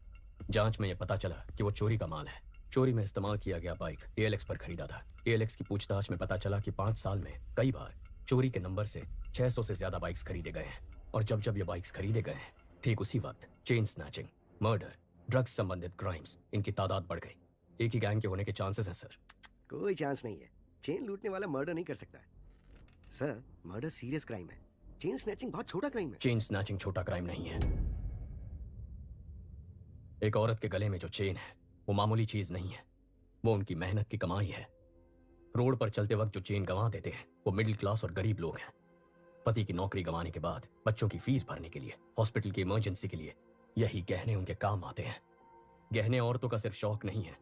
Speaker 2: जांच में यह पता चला कि वो चोरी का माल है। चोरी में इस्तेमाल किया गया बाइक ALX पर खरीदा था। ALX की पूछताछ में पता चला कि 5 साल में कई बार चोरी के नंबर से 600 से ज्यादा बाइक्स खरीदे गए हैं। और जब जब ये बाइक्स खरीदे गए हैं, ठीक उसी वक्त चेन स्नैचिंग, मर्डर, ड्रग्स संबंधित क्राइम्स, इनकी तादाद बढ़ गई। एक ही गैंग के होने के चांसेस हैं सर।
Speaker 23: कोई चांस नहीं है। चेन लूटने वाला मर्डर नहीं कर सकता। सर, मर्डर सीरियस क्राइम है। चेन स्नैचिंग बहुत छोटा क्राइम है।
Speaker 2: चेन स्नैचिंग छोटा क्राइम नहीं है। एक औरत के गले में जो चेन है वो मामूली चीज नहीं है, वो उनकी मेहनत की कमाई है। रोड पर चलते वक्त जो चेन गंवा देते हैं वो मिडिल क्लास और गरीब लोग हैं। पति की नौकरी गंवाने के बाद बच्चों की फीस भरने के लिए, हॉस्पिटल की इमरजेंसी के लिए यही गहने उनके काम आते हैं। गहने औरतों का सिर्फ शौक नहीं है,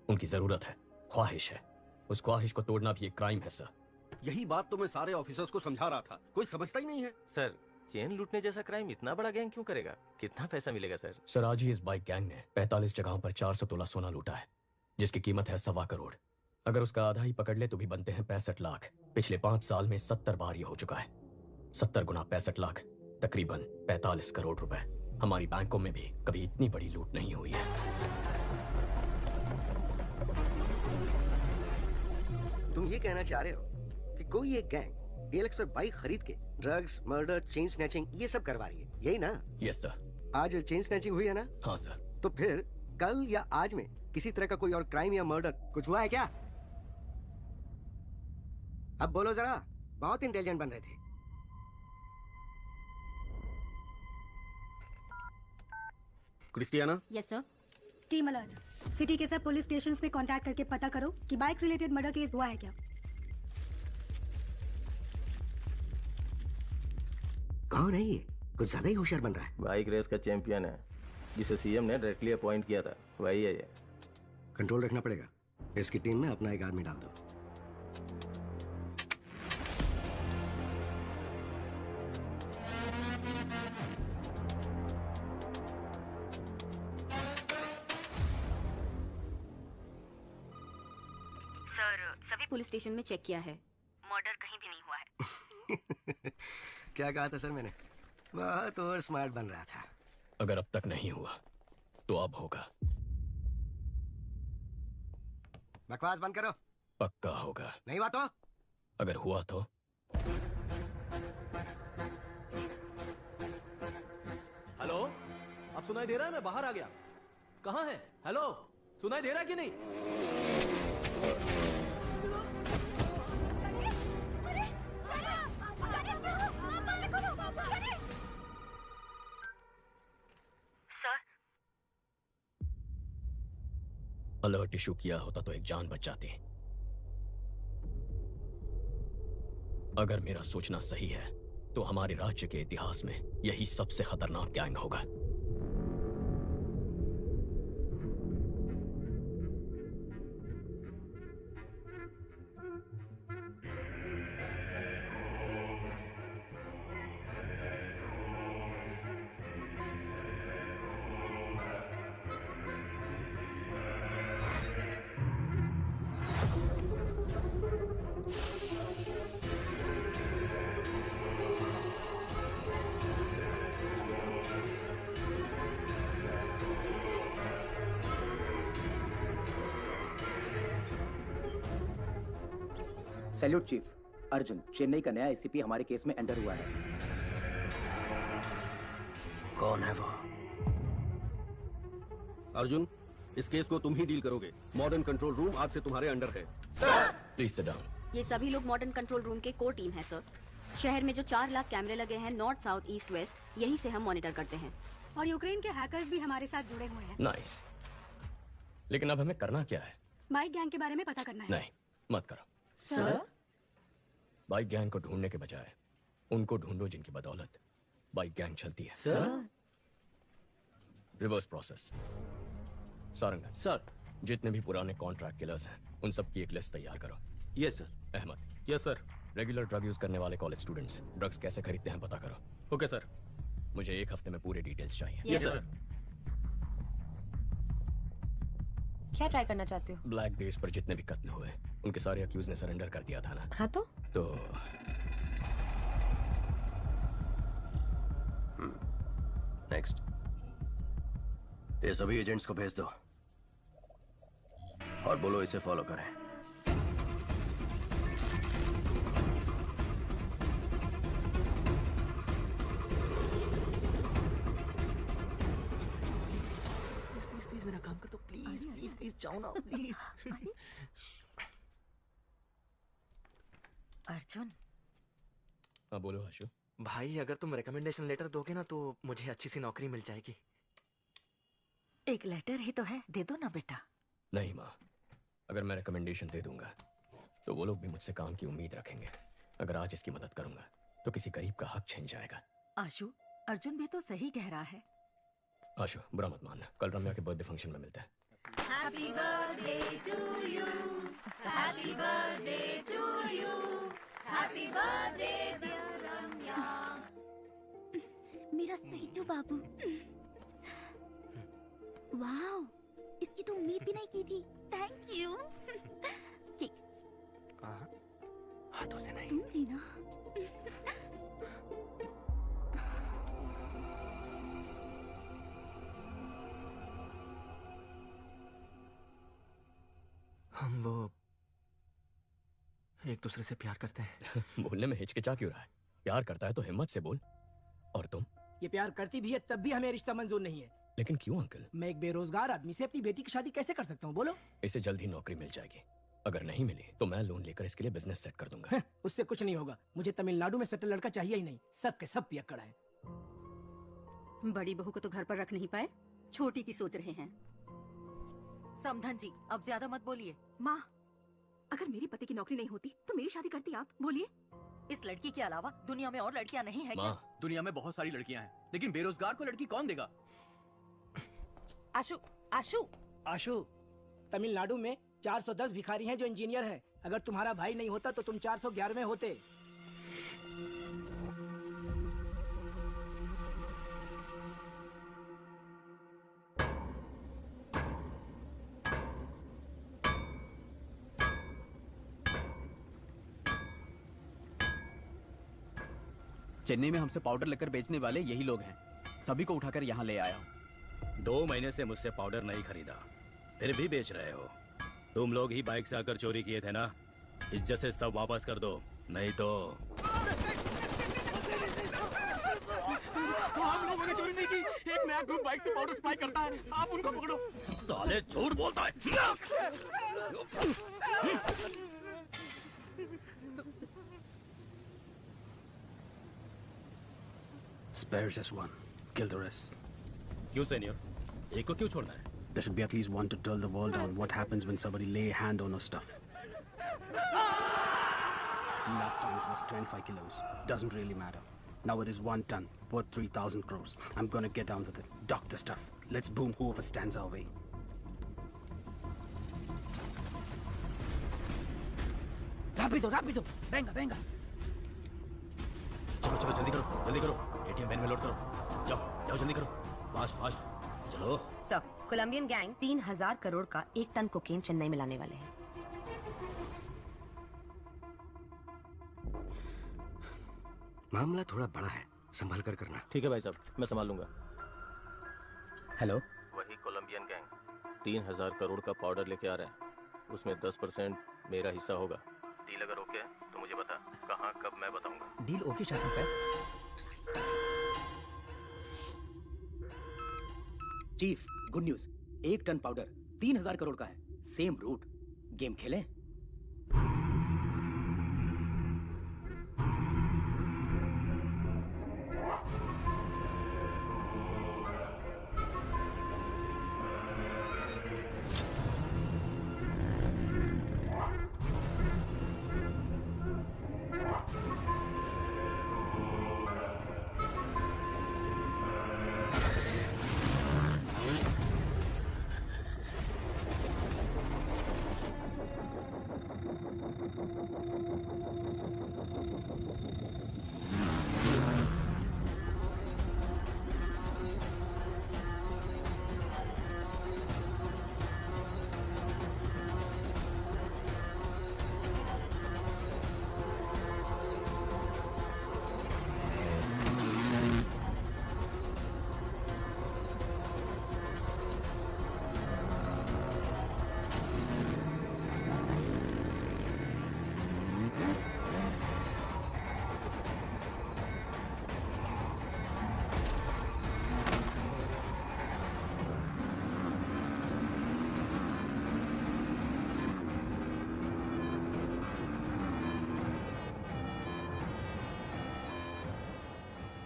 Speaker 2: उनकी जरूरत है, ख्वाहिश है। उस ख्वाहिश को तोड़ना भी एक क्राइम है सर।
Speaker 9: यही बात तो मैं सारे ऑफिसर्स को समझा रहा था, कोई समझता ही नहीं है।
Speaker 5: सर, चेन लूटने जैसा क्राइम इतना बड़ा गैंग क्यों करेगा? कितना पैसा मिलेगा सर?
Speaker 2: सर, आज ही इस बाइक गैंग ने 45 जगहों पर 400 तोला सोना लूटा है, जिसकी कीमत है 1.25 करोड़। अगर उसका आधा ही पकड़ ले तो भी बनते हैं 65 लाख। पिछले 5 साल में 70 बार ये हो चुका है। 70 गुना 65 लाख, तकरीबन 45 करोड़ रुपए। हमारी बैंकों में भी कभी इतनी बड़ी लूट नहीं हुई है।
Speaker 23: तुम ये कहना चाह रहे हो कि कोई एक गैंग ALX पर बाइक खरीद के ड्रग्स, मर्डर, चेन स्नैचिंग ये सब करवा रही है, यही ना?
Speaker 2: Yes sir.
Speaker 23: आज चेन स्नैचिंग हुई है ना?
Speaker 2: हाँ सर।
Speaker 23: तो फिर कल या आज में किसी तरह का कोई और क्राइम या मर्डर कुछ हुआ है क्या? अब बोलो जरा, बहुत इंटेलिजेंट बन रहे थे।
Speaker 9: Christiana?
Speaker 24: Yes sir. Team alert, city के सब पुलिस स्टेशंस पे कांटेक्ट करके पता करो कि बाइक रिलेटेड मर्डर केस हुआ है क्या।
Speaker 23: कौन है ये? कुछ ज्यादा ही होशियार बन रहा है।
Speaker 5: बाइक रेस का चैंपियन है, जिसे CM ने डायरेक्टली अपॉइंट किया था, वही है ये।
Speaker 23: कंट्रोल रखना पड़ेगा। इसकी टीम में अपना एक आदमी डाल दो।
Speaker 22: सर, सभी पुलिस स्टेशन में चेक किया है, मर्डर कहीं भी नहीं हुआ है।
Speaker 23: क्या कहा था सर मैंने? बहुत और स्मार्ट बन रहा था।
Speaker 2: अगर अब तक नहीं हुआ तो अब होगा।
Speaker 23: बकवास बंद करो।
Speaker 2: पक्का होगा।
Speaker 23: नहीं हुआ तो?
Speaker 2: अगर हुआ तो?
Speaker 21: हेलो, अब सुनाई दे रहा है? मैं बाहर आ गया। कहाँ है? हेलो, सुनाई दे रहा है कि नहीं?
Speaker 2: अलर्ट इशू किया होता तो एक जान बच जाती। अगर मेरा सोचना सही है तो हमारे राज्य के इतिहास में यही सबसे खतरनाक गैंग होगा।
Speaker 4: Salute chief. अर्जुन, चेन्नई का नया एसीपी हमारे केस में एंटर हुआ है।
Speaker 23: कौन है वो?
Speaker 9: अर्जुन, इस केस को तुम ही डील करोगे। मॉडर्न कंट्रोल रूम आज से तुम्हारे अंडर है।
Speaker 2: Please sit down.
Speaker 11: ये सभी लोग मॉडर्न कंट्रोल रूम के कोर टीम है सर। शहर में जो 4 लाख कैमरे लगे हैं नॉर्थ, साउथ, ईस्ट, वेस्ट, यहीं से हम मॉनिटर करते हैं।
Speaker 24: और यूक्रेन के हैकर्स भी हमारे साथ जुड़े हुए हैं।
Speaker 2: नाइस। लेकिन अब हमें करना क्या है?
Speaker 24: बाइक गैंग के बारे में पता करना है।
Speaker 2: नहीं, मत करो सर। बाइक गैंग को ढूंढने के बजाय उनको ढूंढो जिनकी बदौलत बाइक गैंग चलती है।
Speaker 4: Sir.
Speaker 2: Reverse process. Sarangan sir, जितने भी पुराने कॉन्ट्रैक्ट किलर्स हैं उन सब की एक लिस्ट तैयार करो।
Speaker 18: Yes sir.
Speaker 2: Ahmed. Yes sir. Regular drug use करने वाले कॉलेज स्टूडेंट्स ड्रग्स कैसे खरीदते हैं पता करो।
Speaker 18: Okay sir.
Speaker 2: मुझे 1 हफ्ते में पूरे डिटेल्स चाहिए।
Speaker 18: Yes sir.
Speaker 22: क्या ट्राई करना चाहते हो?
Speaker 2: ब्लैक डेज पर जितने भी कत्ल हुए उनके सारे अक्यूज ने सरेंडर कर दिया था ना।
Speaker 22: हाँ तो
Speaker 23: नेक्स्ट। ये सभी एजेंट्स को भेज दो और बोलो इसे फॉलो करें।
Speaker 21: प्लीज मेरा काम कर दो प्लीज प्लीज प्लीज जाओ ना प्लीज।
Speaker 8: अर्जुन।
Speaker 2: हाँ बोलो आशु।
Speaker 20: भाई अगर तुम रिकमेंडेशन लेटर दोगे ना तो मुझे अच्छी सी नौकरी मिल जाएगी।
Speaker 8: एक लेटर ही तो है, दे दो ना बेटा।
Speaker 2: नहीं माँ, अगर मैं रिकमेंडेशन दे दूंगा तो वो लोग भी मुझसे काम की उम्मीद रखेंगे। अगर आज इसकी मदद करूंगा तो किसी गरीब का हक छिन जाएगा।
Speaker 8: आशु, अर्जुन भी तो सही कह रहा है।
Speaker 2: आशु बुरा मत मानना, कल रम्या के बर्थडे फंक्शन में मिलते हैं।
Speaker 12: Happy birthday to you. Happy birthday to you. Happy birthday dear Ramya.
Speaker 19: मेरा सैजू बाबू। वाओ, इसकी तो उम्मीद भी नहीं की थी। Thank you.
Speaker 20: हाथों से नहीं।
Speaker 19: तुम भी ना।
Speaker 20: हम वो एक दूसरे से प्यार करते हैं।
Speaker 2: बोलने में हिचकिचा क्यों रहा है? प्यार करता है तो हिम्मत से बोल। और तुम?
Speaker 13: ये प्यार करती भी है तब भी हमें रिश्ता मंजूर नहीं है।
Speaker 2: लेकिन क्यों अंकल?
Speaker 13: मैं एक बेरोजगार आदमी से अपनी बेटी की शादी कैसे कर सकता हूँ बोलो?
Speaker 2: इसे जल्द ही नौकरी मिल जाएगी। अगर नहीं मिली तो मैं लोन लेकर इसके लिए बिजनेस सेट कर दूंगा।
Speaker 13: उससे कुछ नहीं होगा। मुझे तमिलनाडु में सेटल लड़का चाहिए ही नहीं। सब के सब पियक्कड़ है।
Speaker 11: बड़ी बहू को तो घर पर रख नहीं पाए, छोटी की सोच रहे हैं।
Speaker 8: समधन जी, अब ज्यादा मत बोलिए।
Speaker 11: माँ, अगर मेरे पति की नौकरी नहीं होती तो मेरी शादी करती आप? बोलिए।
Speaker 8: इस लड़की के अलावा दुनिया में और लड़कियां नहीं है क्या?
Speaker 15: दुनिया में बहुत सारी लड़कियां हैं, लेकिन बेरोजगार को लड़की कौन देगा?
Speaker 8: आशु, आशु,
Speaker 13: आशु, तमिलनाडु में 410 भिखारी हैं जो इंजीनियर हैं। अगर तुम्हारा भाई नहीं होता तो तुम 411वें होते।
Speaker 25: चेन्नई में हमसे पाउडर लेकर बेचने वाले यही लोग हैं। सभी को उठाकर यहाँ ले आया हूँ।
Speaker 26: 2 महीने से मुझसे पाउडर नहीं खरीदा, फिर भी बेच रहे हो। तुम लोग ही बाइक से आकर चोरी किए थे ना? इज्जत से सब वापस कर दो, नहीं तो।
Speaker 12: हम लोगों ने चोरी नहीं की। एक नया ग्रुप बाइक से पाउडर सप्लाई करता है, आप उनको पकड़ो।
Speaker 26: साले झूठ बोलता है।
Speaker 9: Spare just one. Kill the rest.
Speaker 26: क्यों सीनियर? एक को क्यों छोड़ना है?
Speaker 1: There should be at least one to tell the world on what happens when somebody lay a hand on our stuff. Last time it was 25 kilos. Doesn't really matter. Now it is 1 ton, worth 3,000 crores. I'm gonna get down with it. Dock the stuff. Let's boom whoever stands our way.
Speaker 13: Rápido, rápido. Venga, venga.
Speaker 26: चलो चलो जल्दी करो, जल्दी करो। ATM van में load करो। जाओ जाओ जल्दी करो। फास्ट फास्ट चलो।
Speaker 22: सर, कोलंबियन गैंग 3,000 करोड़ का 1 टन कोकेन चेन्नई में लाने वाले हैं।
Speaker 23: मामला थोड़ा बड़ा है, संभाल कर करना।
Speaker 3: ठीक है भाई साहब, मैं संभाल लूंगा।
Speaker 4: हेलो,
Speaker 3: वही कोलंबियन गैंग 3,000 करोड़ का पाउडर लेके आ रहा है। उसमें 10% मेरा हिस्सा होगा। डील अगर ओके है तो मुझे बता, कहाँ कब मैं बताऊंगा।
Speaker 4: Deal okay Shasan sir. Chief, good news. 1 ton powder 3,000 crore का है। Same root. गेम खेलें?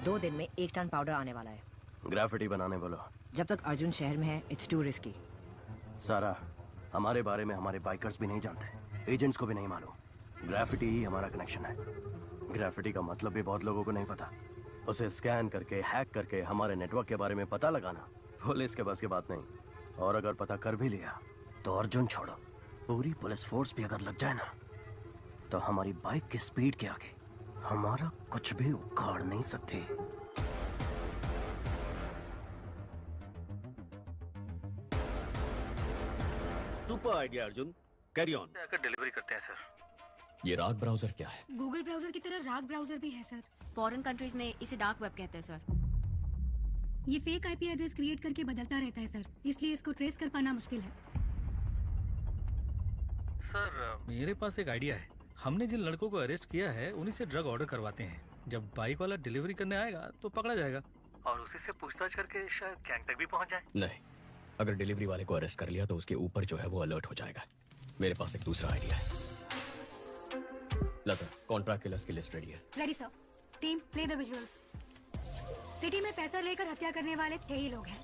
Speaker 22: दो दिन में 1 टन पाउडर आने वाला है।
Speaker 3: ग्राफिटी बनाने बोलो।
Speaker 22: जब तक अर्जुन शहर में है, इट्स टू रिस्की।
Speaker 3: सारा, हमारे बारे में हमारे बाइकर्स भी नहीं जानते, एजेंट्स को भी नहीं मालूम। ग्राफिटी ही हमारा कनेक्शन है। ग्राफिटी का मतलब भी बहुत लोगों को नहीं पता। उसे स्कैन करके, हैक करके हमारे नेटवर्क के बारे में पता लगाना पुलिस के बस की बात नहीं। और अगर पता कर भी लिया तो अर्जुन छोड़ो, पूरी पुलिस फोर्स भी अगर लग जाए ना, तो हमारी बाइक की स्पीड के आगे हमारा कुछ भी उखाड़ नहीं सकते।
Speaker 9: Super idea Arjun, carry on.
Speaker 18: Delivery करते हैं सर।
Speaker 2: ये राग ब्राउजर क्या है?
Speaker 24: गूगल ब्राउजर की तरह राग ब्राउजर भी है सर।
Speaker 11: फॉरेन कंट्रीज में इसे डार्क वेब कहते हैं सर।
Speaker 24: ये फेक आईपी एड्रेस क्रिएट करके बदलता रहता है सर, इसलिए इसको ट्रेस कर पाना मुश्किल है।
Speaker 18: सर, मेरे पास एक आइडिया है। हमने जिन लड़कों को अरेस्ट किया है उन्हीं से ड्रग ऑर्डर करवाते हैं। जब बाइक वाला डिलीवरी करने आएगा तो पकड़ा जाएगा और उसी से पूछताछ करके शायद गैंग तक भी पहुंच जाए।
Speaker 2: नहीं, अगर डिलीवरी वाले को अरेस्ट कर लिया तो उसके ऊपर जो है वो अलर्ट हो जाएगा। मेरे पास एक दूसरा आइडिया है। लता, कॉन्ट्रैक्ट किलर्स की लिस्ट रेडी है।
Speaker 24: Ready sir. Team, play the visuals. City में पैसा लेकर हत्या करने वाले 6 ही लोग हैं।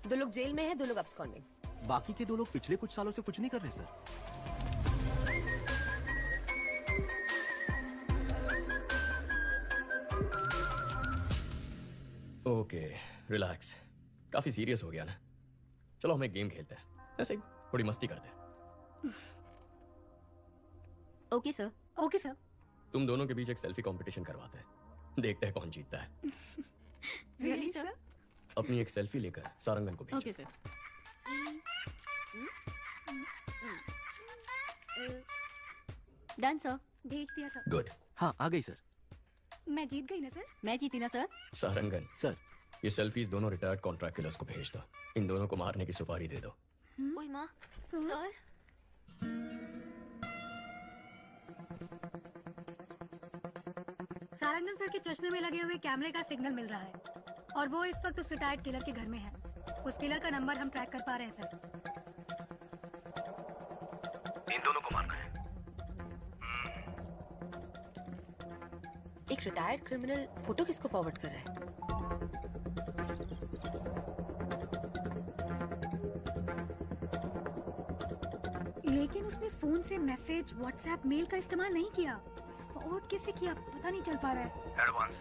Speaker 22: 2 लोग जेल में हैं, 2 लोग अब्सकॉन्डिंग।
Speaker 25: बाकी के 2 लोग पिछले कुछ सालों से कुछ नहीं कर रहे सर।
Speaker 2: Okay, relax. काफी सीरियस हो गया ना। चलो हम एक गेम खेलते हैं, ऐसे ही थोड़ी मस्ती करते हैं।
Speaker 11: Okay sir.
Speaker 24: Okay sir.
Speaker 2: तुम दोनों के बीच एक सेल्फी कंपटीशन करवाते हैं, देखते हैं कौन जीतता है।
Speaker 11: Really sir?
Speaker 2: अपनी एक सेल्फी लेकर सारंगन को भेजो।
Speaker 11: Okay sir. Done sir.
Speaker 24: भेज दिया सर।
Speaker 2: गुड।
Speaker 25: हाँ, आ गई सर।
Speaker 24: मैं जीत गई ना सर?
Speaker 11: मैं जीती ना सर?
Speaker 2: सारंगन
Speaker 25: सर,
Speaker 2: ये सेल्फीज दोनों रिटायर्ड कॉन्ट्रैक्ट किलर्स को भेज दो। इन दोनों को मारने की सुपारी दे दो।
Speaker 11: ओए माँ, सर।
Speaker 24: सारंगन सर के चश्मे में लगे हुए कैमरे का सिग्नल मिल रहा है और वो इस वक्त उस रिटायर्ड किलर के घर में है। उस किलर का नंबर हम ट्रैक कर पा रहे हैं सर।
Speaker 18: इन दोनों को मारना है।
Speaker 22: एक रिटायर्ड क्रिमिनल फोटो किसको फॉरवर्ड कर रहा है?
Speaker 24: लेकिन उसने फोन से मैसेज, व्हाट्सएप, मेल का इस्तेमाल नहीं किया। फॉरवर्ड कैसे किया पता नहीं चल पा रहा है।
Speaker 20: एडवांस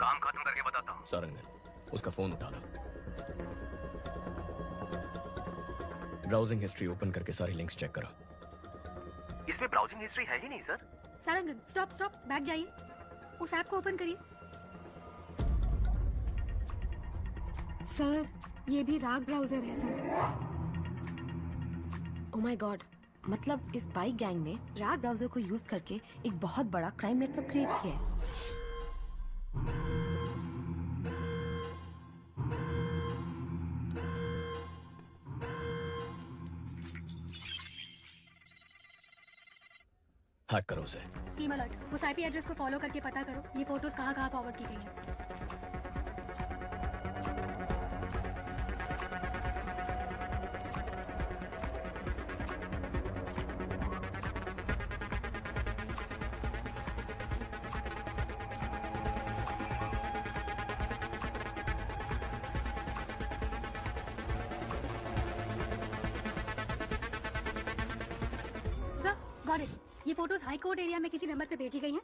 Speaker 20: काम खत्म करके बताता हूँ।
Speaker 2: सारंगन, उसका फोन उठा लो। ब्राउजिंग हिस्ट्री ओपन करके सारी लिंक्स चेक करो।
Speaker 20: इसमें ब्राउजिंग हिस्ट्री है ही नहीं सर।
Speaker 24: सारंगन स्टॉप, बैक जाइए, उस ऐप को ओपन करिए। सर ये भी राग ब्राउजर है सर।
Speaker 22: ओह माय गॉड, मतलब इस बाइक गैंग ने राग ब्राउजर को यूज करके एक बहुत बड़ा क्राइम नेटवर्क क्रिएट किया है।
Speaker 2: हैक करो उसे।
Speaker 24: टीम अलर्ट, उस आईपी एड्रेस को फॉलो करके पता करो ये फोटोज कहाँ फॉरवर्ड की गई हैं। ये फोटोज हाई कोर्ट एरिया में किसी नंबर पे भेजी गई हैं।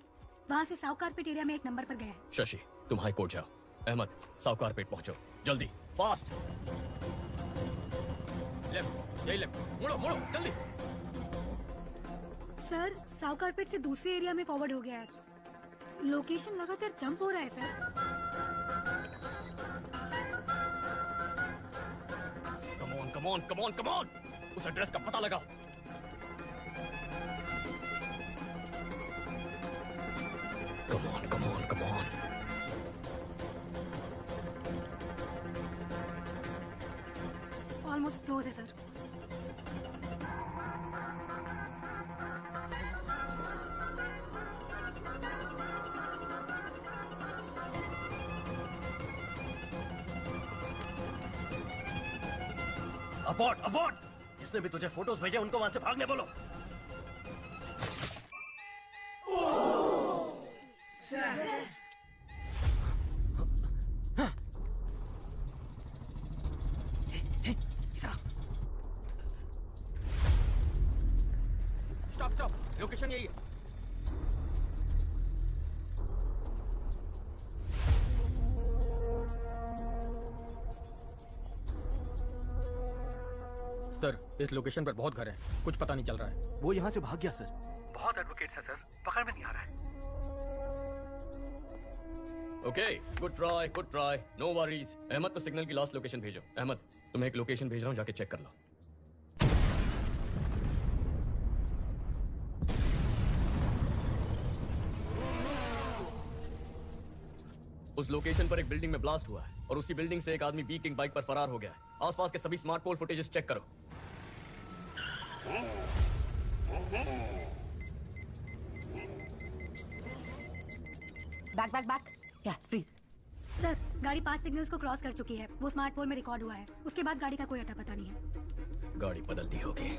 Speaker 24: वहाँ से साउथ कारपेट एरिया में एक नंबर पर गया है।
Speaker 2: शशि, तुम हाई कोर्ट जाओ। अहमद, साउथ कारपेट पहुंचो, जल्दी, फास्ट। लेफ्ट, यही लेफ्ट, मुड़ो मुड़ो जल्दी।
Speaker 24: सर साउथ कारपेट से दूसरे एरिया में फॉरवर्ड हो गया है। लोकेशन लगातार जंप हो रहा है सर।
Speaker 2: कम ऑन, उस एड्रेस का पता लगाओ। Come on.
Speaker 24: Almost close है सर।
Speaker 3: अबॉर्ट! जिसने भी तुझे फोटोज भेजे उनको वहां से भागने बोलो।
Speaker 12: स्टॉप, लोकेशन यही है। सर इस लोकेशन पर बहुत घर हैं, कुछ पता नहीं चल रहा है।
Speaker 25: वो यहाँ से भाग गया सर।
Speaker 20: बहुत एडवोकेट्स हैं सर, पकड़ में नहीं आ रहा है।
Speaker 2: Okay, good try, no worries. Ahmed को सिग्नल की लास्ट लोकेशन भेजो। अहमद, तुम्हें एक लोकेशन भेज रहा हूँ, जाके चेक कर लो। उस लोकेशन पर एक बिल्डिंग में ब्लास्ट हुआ है और उसी बिल्डिंग से एक आदमी बी किंग बाइक पर फरार हो गया है। आसपास के सभी स्मार्ट पोल फुटेजेस चेक करो।
Speaker 22: बैक क्या फ्रीज।
Speaker 24: सर गाड़ी 5 सिग्नल्स को क्रॉस कर चुकी है, वो स्मार्ट पोल में रिकॉर्ड हुआ है। उसके बाद गाड़ी का कोई अता पता नहीं है।
Speaker 2: गाड़ी बदलती होगी।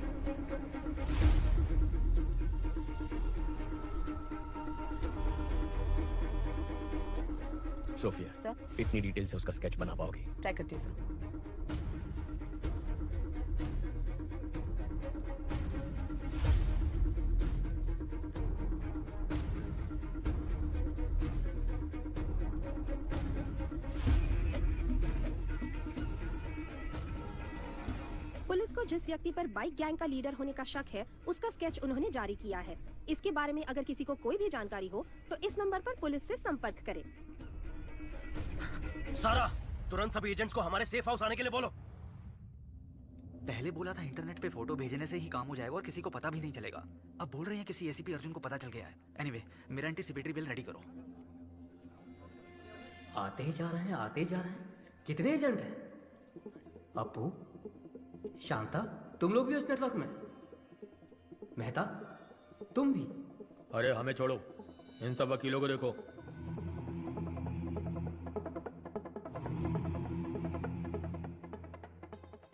Speaker 2: सोफिया
Speaker 22: सर,
Speaker 2: इतनी डिटेल से उसका स्केच बना पाओगी?
Speaker 22: ट्राई करती हूँ सर।
Speaker 6: पुलिस को जिस व्यक्ति पर बाइक गैंग का लीडर होने का शक है, उसका स्केच उन्होंने जारी किया है। इसके बारे में अगर किसी को कोई भी जानकारी हो तो इस नंबर पर पुलिस से संपर्क करें।
Speaker 3: सारा, तुरंत सभी एजेंट्स को हमारे सेफ हाउस आने के लिए बोलो।
Speaker 20: पहले बोला था इंटरनेट पे फोटो भेजने से ही काम हो जाएगा और किसी को पता भी नहीं चलेगा। अब बोल रहे हैं किसी एसीपी अर्जुन को पता चल गया है। एनीवे, मेरा एंटीसिपेटरी बिल रेडी करो।
Speaker 4: आते ही जा रहे हैं। कितने एजेंट हैं? अपू, शांता, तुम लोग भी उस नेटवर्क में? मेहता, तुम भी?
Speaker 12: अरे हमें छोड़ो, इन सब वकीलों को देखो।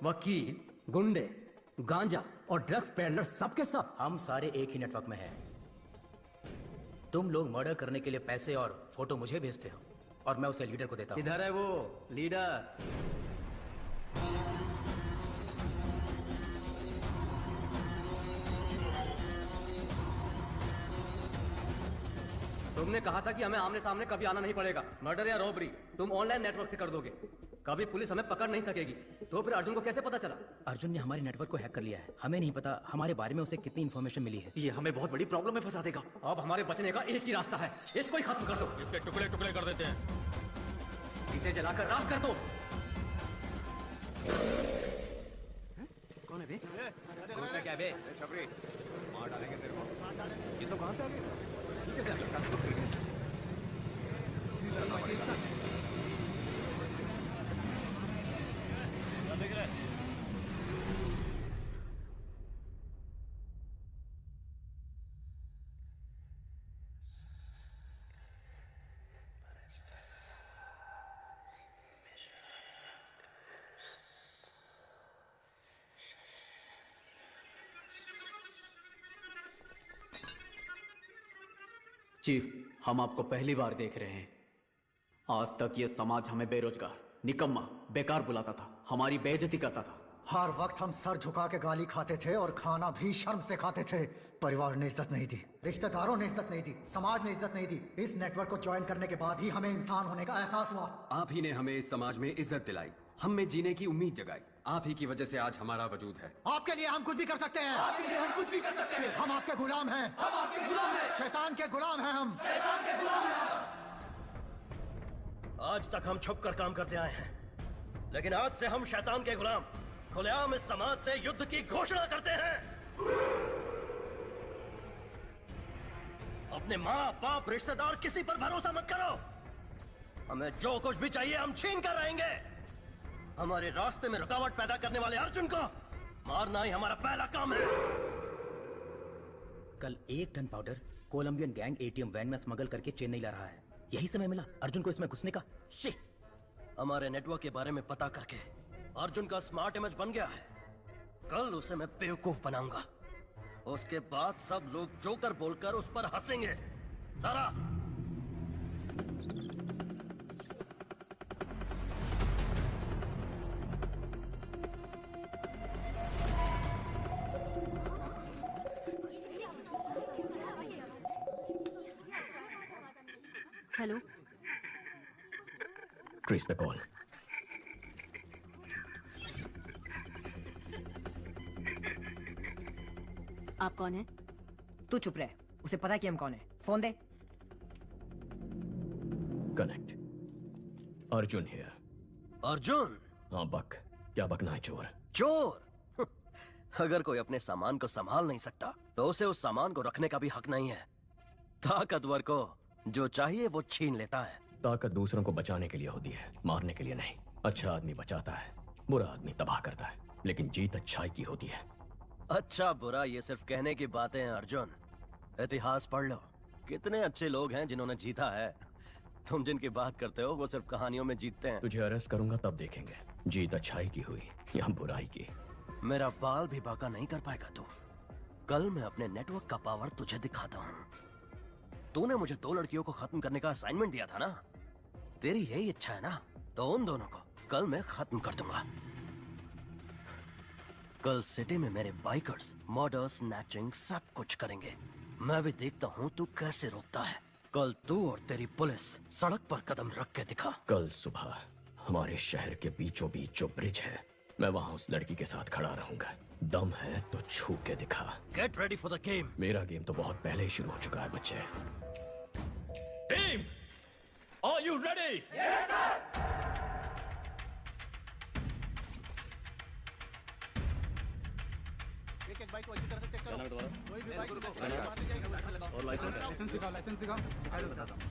Speaker 4: वकील, गुंडे, गांजा और ड्रग्स पेडलर सबके सब हम सारे एक ही नेटवर्क में हैं। तुम लोग मर्डर करने के लिए पैसे और फोटो मुझे भेजते हो और मैं उसे लीडर को देता हूँ।
Speaker 13: इधर है वो लीडर।
Speaker 4: तुमने कहा था कि हमें आमने सामने कभी आना नहीं पड़ेगा। मर्डर या रॉबरी तुम ऑनलाइन नेटवर्क से कर दोगे। कभी पुलिस हमें पकड़ नहीं सकेगी। तो फिर अर्जुन को कैसे पता चला?
Speaker 15: अर्जुन ने हमारे नेटवर्क को हैक कर लिया है। हमें नहीं पता हमारे बारे में उसे कितनी इन्फॉर्मेशन मिली है।
Speaker 20: ये हमें बहुत बड़ी प्रॉब्लम में फंसा देगा।
Speaker 4: अब हमारे बचने का एक ही रास्ता है, इसको ही खत्म कर दो।
Speaker 26: इसके टुकड़े टुकड़े कर देते हैं।
Speaker 4: इसे जलाकर राख कर दो।
Speaker 3: कौन है बे?
Speaker 15: दूसरा क्या बे?
Speaker 3: छपरी मार डालेंगे तेरे को। ये सब कहाँ से आ गए?
Speaker 25: चीफ, हम आपको पहली बार देख रहे हैं। आज तक ये समाज हमें बेरोजगार, निकम्मा, बेकार बुलाता था, हमारी बेइज्जती करता था।
Speaker 5: हर वक्त हम सर झुका के गाली खाते थे और खाना भी शर्म से खाते थे। परिवार ने इज्जत नहीं दी, रिश्तेदारों ने इज्जत नहीं दी, समाज ने इज्जत नहीं दी। इस नेटवर्क को ज्वाइन करने के बाद ही हमें इंसान होने का एहसास हुआ।
Speaker 7: आप ही ने हमें इस समाज में इज्जत दिलाई, हम में जीने की उम्मीद जगाई। आप ही की वजह से आज हमारा वजूद है।
Speaker 5: आपके लिए हम कुछ भी कर सकते हैं।
Speaker 7: आपके लिए हम कुछ भी कर सकते हैं।
Speaker 5: हम आपके गुलाम हैं।
Speaker 7: हम आपके गुलाम हैं।
Speaker 5: शैतान के गुलाम हैं हम।
Speaker 7: शैतान के गुलाम हैं हम।
Speaker 3: आज तक हम छुप कर काम करते आए हैं, लेकिन आज से हम शैतान के गुलाम खुलेआम इस समाज से युद्ध की घोषणा करते हैं। अपने माँ बाप रिश्तेदार किसी पर भरोसा मत करो। हमें जो कुछ भी चाहिए हम छीन कर रहेंगे। हमारे रास्ते में रुकावट पैदा करने वाले अर्जुन को मारना ही हमारा पहला काम है।
Speaker 15: कल 1 ton powder Colombian gang ATM van में स्मगल करके चेन्नई ला रहा है। यही समय मिला अर्जुन को इसमें घुसने का।
Speaker 3: हमारे नेटवर्क के बारे में पता करके अर्जुन का स्मार्ट इमेज बन गया है। कल उसे मैं बेवकूफ बनाऊंगा। उसके बाद सब लोग जोकर बोलकर उस पर हंसेंगे। सारा
Speaker 11: हेलो,
Speaker 2: ट्रेस द कॉल।
Speaker 11: आप कौन है?
Speaker 10: तू चुप रह, उसे पता है कि हम कौन है। Phone they.
Speaker 2: Connect. Arjun here.
Speaker 3: Arjun?
Speaker 2: हाँ बक। क्या बकना है चोर?
Speaker 3: चोर? अगर कोई अपने सामान को संभाल नहीं सकता तो उसे उस सामान को रखने का भी हक नहीं है। ताकतवर को जो चाहिए वो छीन लेता है।
Speaker 2: ताकत दूसरों को बचाने के लिए होती है, मारने के लिए नहीं। अच्छा आदमी बचाता है, बुरा आदमी तबाह करता है, लेकिन जीत अच्छाई की होती है।
Speaker 3: अच्छा बुरा ये सिर्फ कहने की बातें हैं अर्जुन। इतिहास पढ़ लो, कितने अच्छे लोग हैं जिन्होंने जीता है। तुम जिनकी बात करते हो वो सिर्फ कहानियों में जीतते हैं।
Speaker 2: तुझे अरेस्ट करूंगा तब देखेंगे जीत अच्छाई की हुई या बुराई की।
Speaker 3: मेरा बाल भी बाका नहीं कर पाएगा तू। कल मैं अपने नेटवर्क का पावर तुझे दिखाता हूँ। तूने मुझे 2 लड़कियों को खत्म करने का असाइनमेंट दिया था ना, तेरी यही इच्छा है ना, तो उन दोनों को कल मैं खत्म कर दूंगा। कल सिटी में मेरे बाइकर्स मर्डर, स्नैचिंग सब कुछ करेंगे। मैं भी देखता हूँ तू कैसे रोकता है। कल तू और तेरी पुलिस सड़क पर कदम रख के दिखा।
Speaker 2: कल सुबह हमारे शहर के बीचों बीच जो ब्रिज है, मैं वहाँ उस लड़की के साथ खड़ा रहूंगा। दम है तो छू के दिखा।
Speaker 3: Get ready for the game.
Speaker 2: मेरा गेम तो बहुत पहले ही शुरू हो चुका है बच्चे।
Speaker 26: Team, are you ready? Yes, sir.
Speaker 14: एक बाइक को अच्छी तरह से चेक करो। कोई भी बाइक को
Speaker 26: और लाइसेंस दिखाओ, लाइसेंस दिखाओ। बताता हूँ।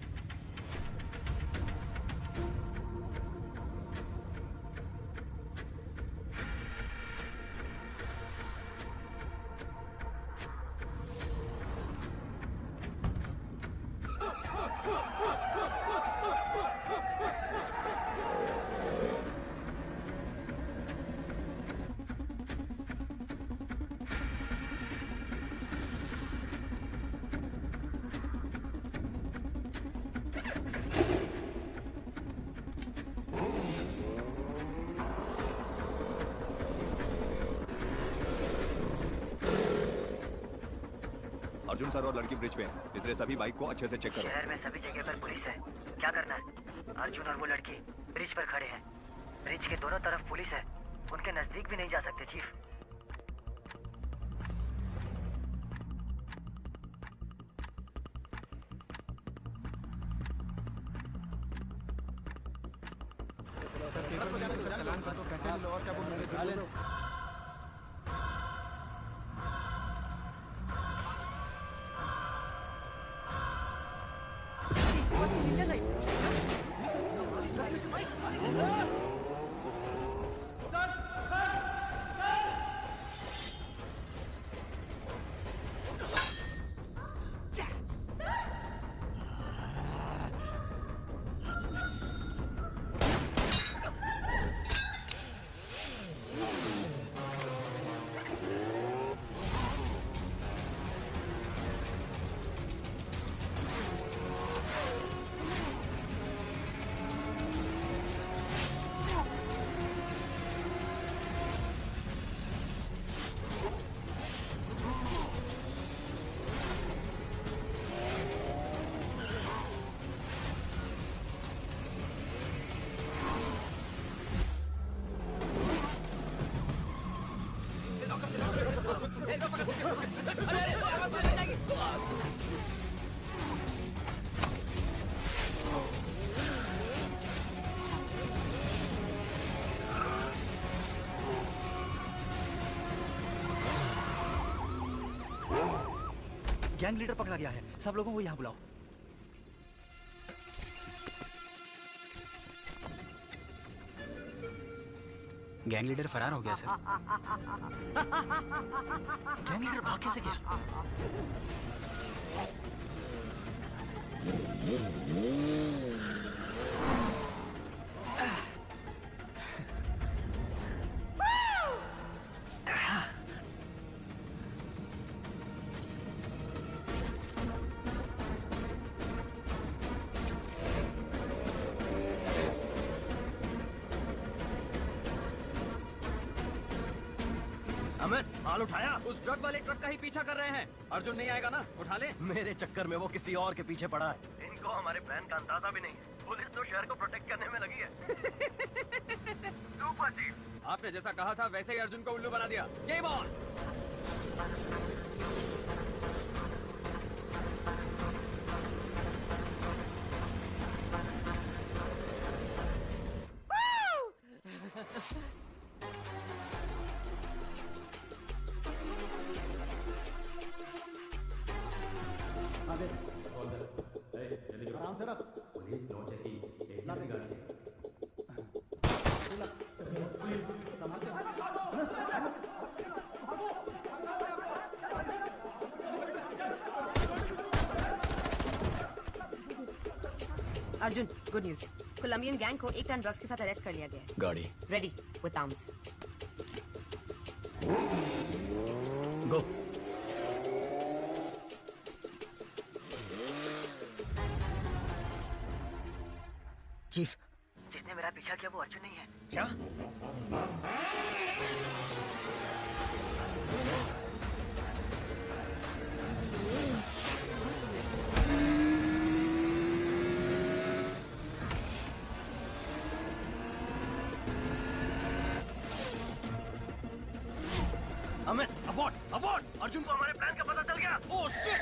Speaker 1: अर्जुन सर और लड़की ब्रिज पे हैं, इसलिए सभी बाइक को अच्छे से चेक करो।
Speaker 10: शहर में सभी जगह पर पुलिस है, क्या करना है? अर्जुन और वो लड़की ब्रिज पर खड़े हैं। ब्रिज के दोनों तरफ पुलिस है, उनके नजदीक भी नहीं जा सकते चीफ।
Speaker 20: गैंग लीडर पकड़ा गया है, सब लोगों को यहाँ बुलाओ। गैंग लीडर फरार हो गया सर। गैंग लीडर भाग कैसे गया?
Speaker 3: माल उठाया?
Speaker 7: उस ट्रक वाले ट्रक का ही पीछा कर रहे हैं। अर्जुन नहीं आएगा ना? उठा ले।
Speaker 3: मेरे चक्कर में वो किसी और के पीछे पड़ा है। इनको हमारे प्लान का अंदाजा भी नहीं है। पुलिस तो शहर को प्रोटेक्ट करने में लगी है। सुपर चीफ,
Speaker 7: आपने जैसा कहा था वैसे ही अर्जुन को उल्लू बना दिया। Game on.
Speaker 14: आराम से रख। पुलिस नो चेकिंग, देखना भी गाड़ी है।
Speaker 22: Arjun, good news. Colombian gang को 1 टन ड्रग्स के साथ अरेस्ट कर लिया गया है।
Speaker 2: गाड़ी
Speaker 22: ready with arms.
Speaker 2: Go.
Speaker 10: Chief, जिसने मेरा पीछा किया वो अर्जुन नहीं है।
Speaker 3: क्या? अमित, अबॉर्ड, अबॉर्ड! अर्जुन को हमारे प्लान का पता चल गया। Oh shit!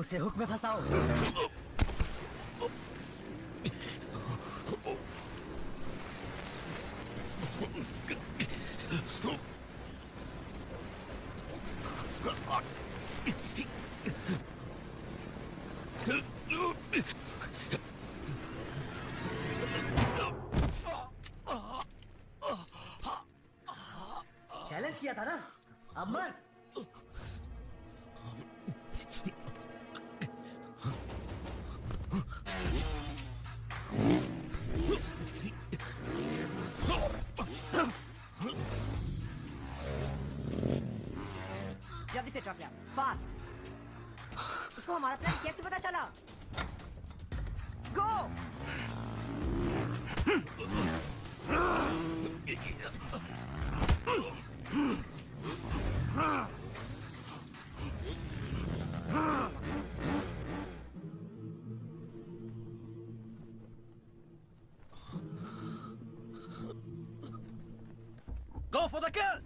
Speaker 10: उसे हुक में फंसाओ। चैलेंज किया था ना, अब मर। जल्दी से ट्रक ले, फास्ट। उसको हमारा प्लान कैसे पता चला? गो।
Speaker 3: Go for the kill!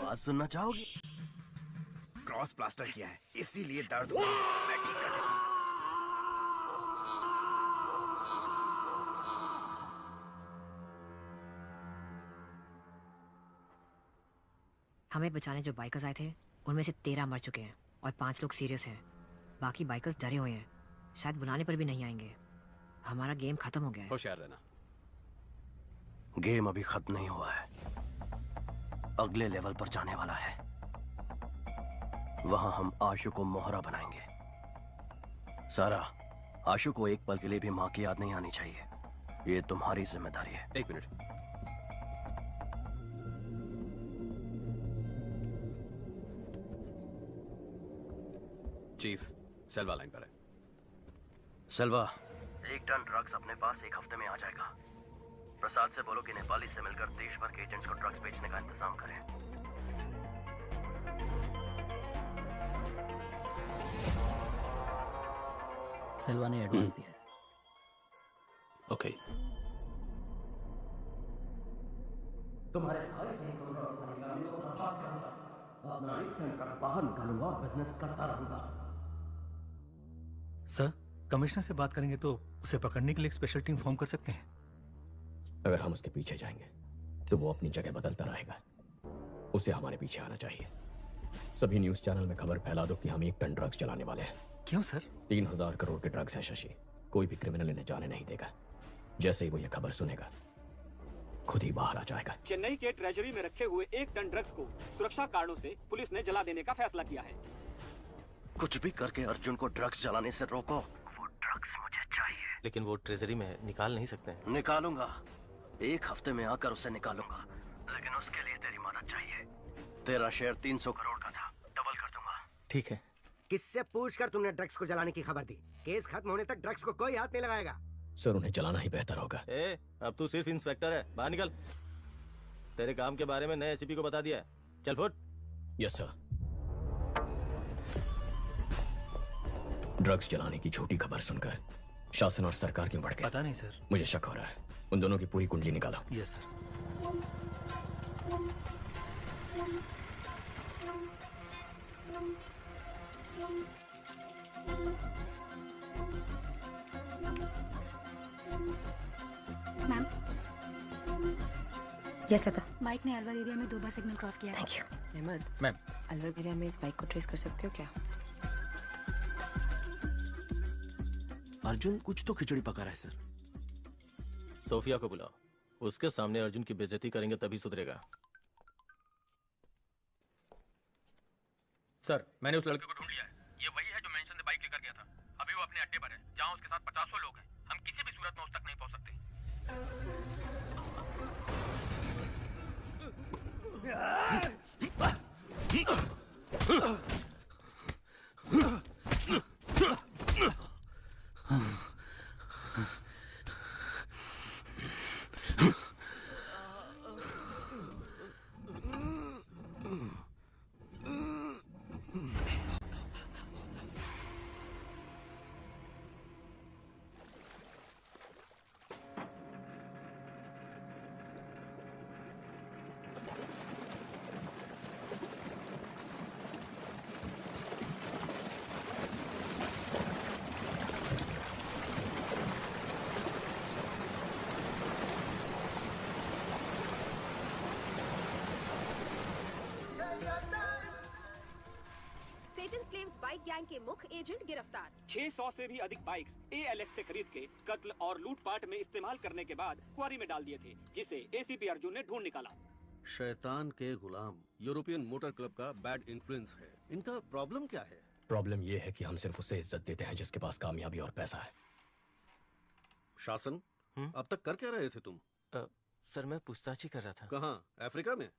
Speaker 9: बात सुनना चाहोगे? क्रॉस प्लास्टर किया है, इसीलिए दर्द हो रहा है। मैं ठीक कर देता हूं।
Speaker 10: हमें बचाने जो बाइकर्स आए थे उनमें से 13 मर चुके हैं और 5 लोग सीरियस हैं। बाकी बाइकर्स डरे हुए हैं, शायद बुलाने पर भी नहीं आएंगे। हमारा गेम खत्म हो गया है।
Speaker 7: होशियार रहना।
Speaker 3: गेम अभी खत्म नहीं हुआ है, अगले लेवल पर जाने वाला है। वहां हम आशु को मोहरा बनाएंगे। सारा, आशु को एक पल के लिए भी मां की याद नहीं आनी चाहिए। ये तुम्हारी जिम्मेदारी है।
Speaker 7: एक मिनट। चीफ, सेल्वा लाइन पर है।
Speaker 3: सेल्वा, 1 टन ड्रग्स अपने पास 1 हफ्ते में आ जाएगा। प्रसाद से बोलो कि नेपाली से मिलकर देश भर के एजेंट्स को ड्रग्स बेचने का इंतजाम करें।
Speaker 15: सेल्वा ने एडवांस दिया है।
Speaker 3: ओके।
Speaker 5: तुम्हारे भाई से तुम्हारी फैमिली को बर्बाद करूंगा। अपना 1 टन का बाहर निकालूंगा और बिजनेस करता रहूंगा।
Speaker 18: सर, कमिश्नर से बात करेंगे तो उसे पकड़ने के लिए एक स्पेशल टीम फॉर्म कर सकते हैं।
Speaker 2: अगर हम उसके पीछे जाएंगे तो वो अपनी जगह बदलता रहेगा। उसे हमारे पीछे आना चाहिए। सभी न्यूज़ चैनल में खबर फैला दो कि हम 1 टन ड्रग्स चलाने वाले हैं।
Speaker 18: क्यों सर?
Speaker 2: 3000 करोड़ के ड्रग्स हैं शशि। कोई भी क्रिमिनल इन्हें जाने नहीं देगा। जैसे ही वो ये खबर सुनेगा खुद ही बाहर आ जाएगा।
Speaker 12: चेन्नई के ट्रेजरी में रखे हुए 1 टन ड्रग्स को सुरक्षा कारणों से पुलिस ने जला देने का फैसला किया है।
Speaker 3: कुछ भी करके अर्जुन को ड्रग्स चलाने से रोको। वो ड्रग्स मुझे चाहिए।
Speaker 8: लेकिन वो ट्रेजरी में निकाल नहीं सकते हैं।
Speaker 3: निकालूंगा, 1 हफ्ते में आकर उसे निकालूंगा, लेकिन उसके लिए तेरी मदद चाहिए। तेरा शेयर 300 करोड़ का था, डबल कर दूंगा।
Speaker 8: ठीक है।
Speaker 16: किससे पूछकर तुमने ड्रग्स को जलाने की खबर दी? केस खत्म होने तक ड्रग्स को कोई हाथ नहीं लगाएगा।
Speaker 2: सर उन्हें जलाना ही बेहतर होगा।
Speaker 8: अब तू सिर्फ इंस्पेक्टर है, बाहर निकल। तेरे काम के बारे में नए एसीपी को बता दिया है, चल फुट।
Speaker 2: Yes sir. ड्रग्स जलाने की झूठी खबर सुनकर शासन और सरकार क्यों बढ़ गए?
Speaker 18: पता नहीं सर।
Speaker 2: मुझे शक हो रहा है। उन दोनों की पूरी कुंडली निकालो।
Speaker 18: Yes sir.
Speaker 24: मैम,
Speaker 22: यस लता।
Speaker 24: बाइक ने अलवर एरिया में 2 बार सिग्नल क्रॉस किया है।
Speaker 22: Thank you. Ahmed,
Speaker 8: ma'am,
Speaker 22: Alwar area में इस बाइक को ट्रेस कर सकते हो क्या?
Speaker 25: अर्जुन कुछ तो खिचड़ी पका रहा है सर।
Speaker 8: सोफिया को बुलाओ। उसके सामने अर्जुन की बेइज्जती करेंगे तभी सुधरेगा।
Speaker 17: सर, मैंने उस लड़के को ढूंढ लिया है। ये वही है जो मेंशन से बाइक लेकर गया था। अभी वो अपने अड्डे पर है, जहां उसके साथ 50 लोग हैं। हम किसी भी सूरत में उस तक नहीं पहुंच सकते।
Speaker 6: सेटन स्लेव्स बाइक गैंग के मुख्य एजेंट गिरफ्तार।
Speaker 12: 600 से भी अधिक बाइक्स ALX से खरीद के कत्ल और लूटपाट में इस्तेमाल करने के बाद क्वारी में डाल दिए थे, जिसे ACP अर्जुन ने ढूंढ निकाला।
Speaker 19: शैतान के गुलाम यूरोपियन मोटर क्लब का बैड इन्फ्लुएंस है। इनका प्रॉब्लम क्या है?
Speaker 2: प्रॉब्लम ये है कि हम सिर्फ उसे इज्जत देते हैं जिसके पास कामयाबी और पैसा है।
Speaker 19: शासन, अब तक कर क्या रहे थे तुम?
Speaker 8: सर मैं पूछताछ ही कर रहा था।
Speaker 19: कहाँ? अफ्रीका में?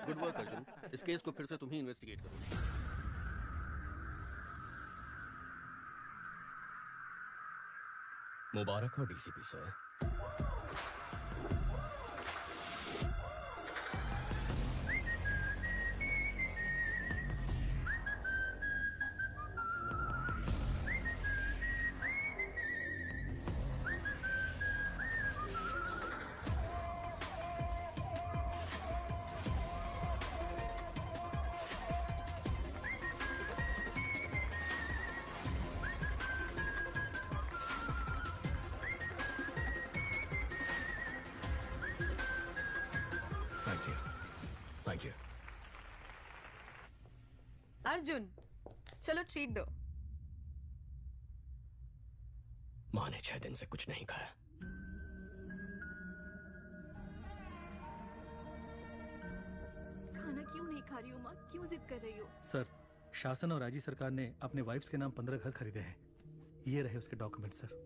Speaker 19: Good work Arjun. इस केस को फिर से तुम ही इन्वेस्टिगेट करो।
Speaker 2: मुबारक हो DCP sir. Thank you.
Speaker 22: Arjun, चलो ट्रीट दो।
Speaker 2: माँ ने 6 दिन से कुछ नहीं खाया।
Speaker 22: खाना क्यों नहीं खा रही हो माँ? क्यों जिद कर रही हो?
Speaker 18: सर, शासन और राज्य सरकार ने अपने वाइफ्स के नाम 15 घर खरीदे हैं। ये रहे उसके डॉक्यूमेंट सर।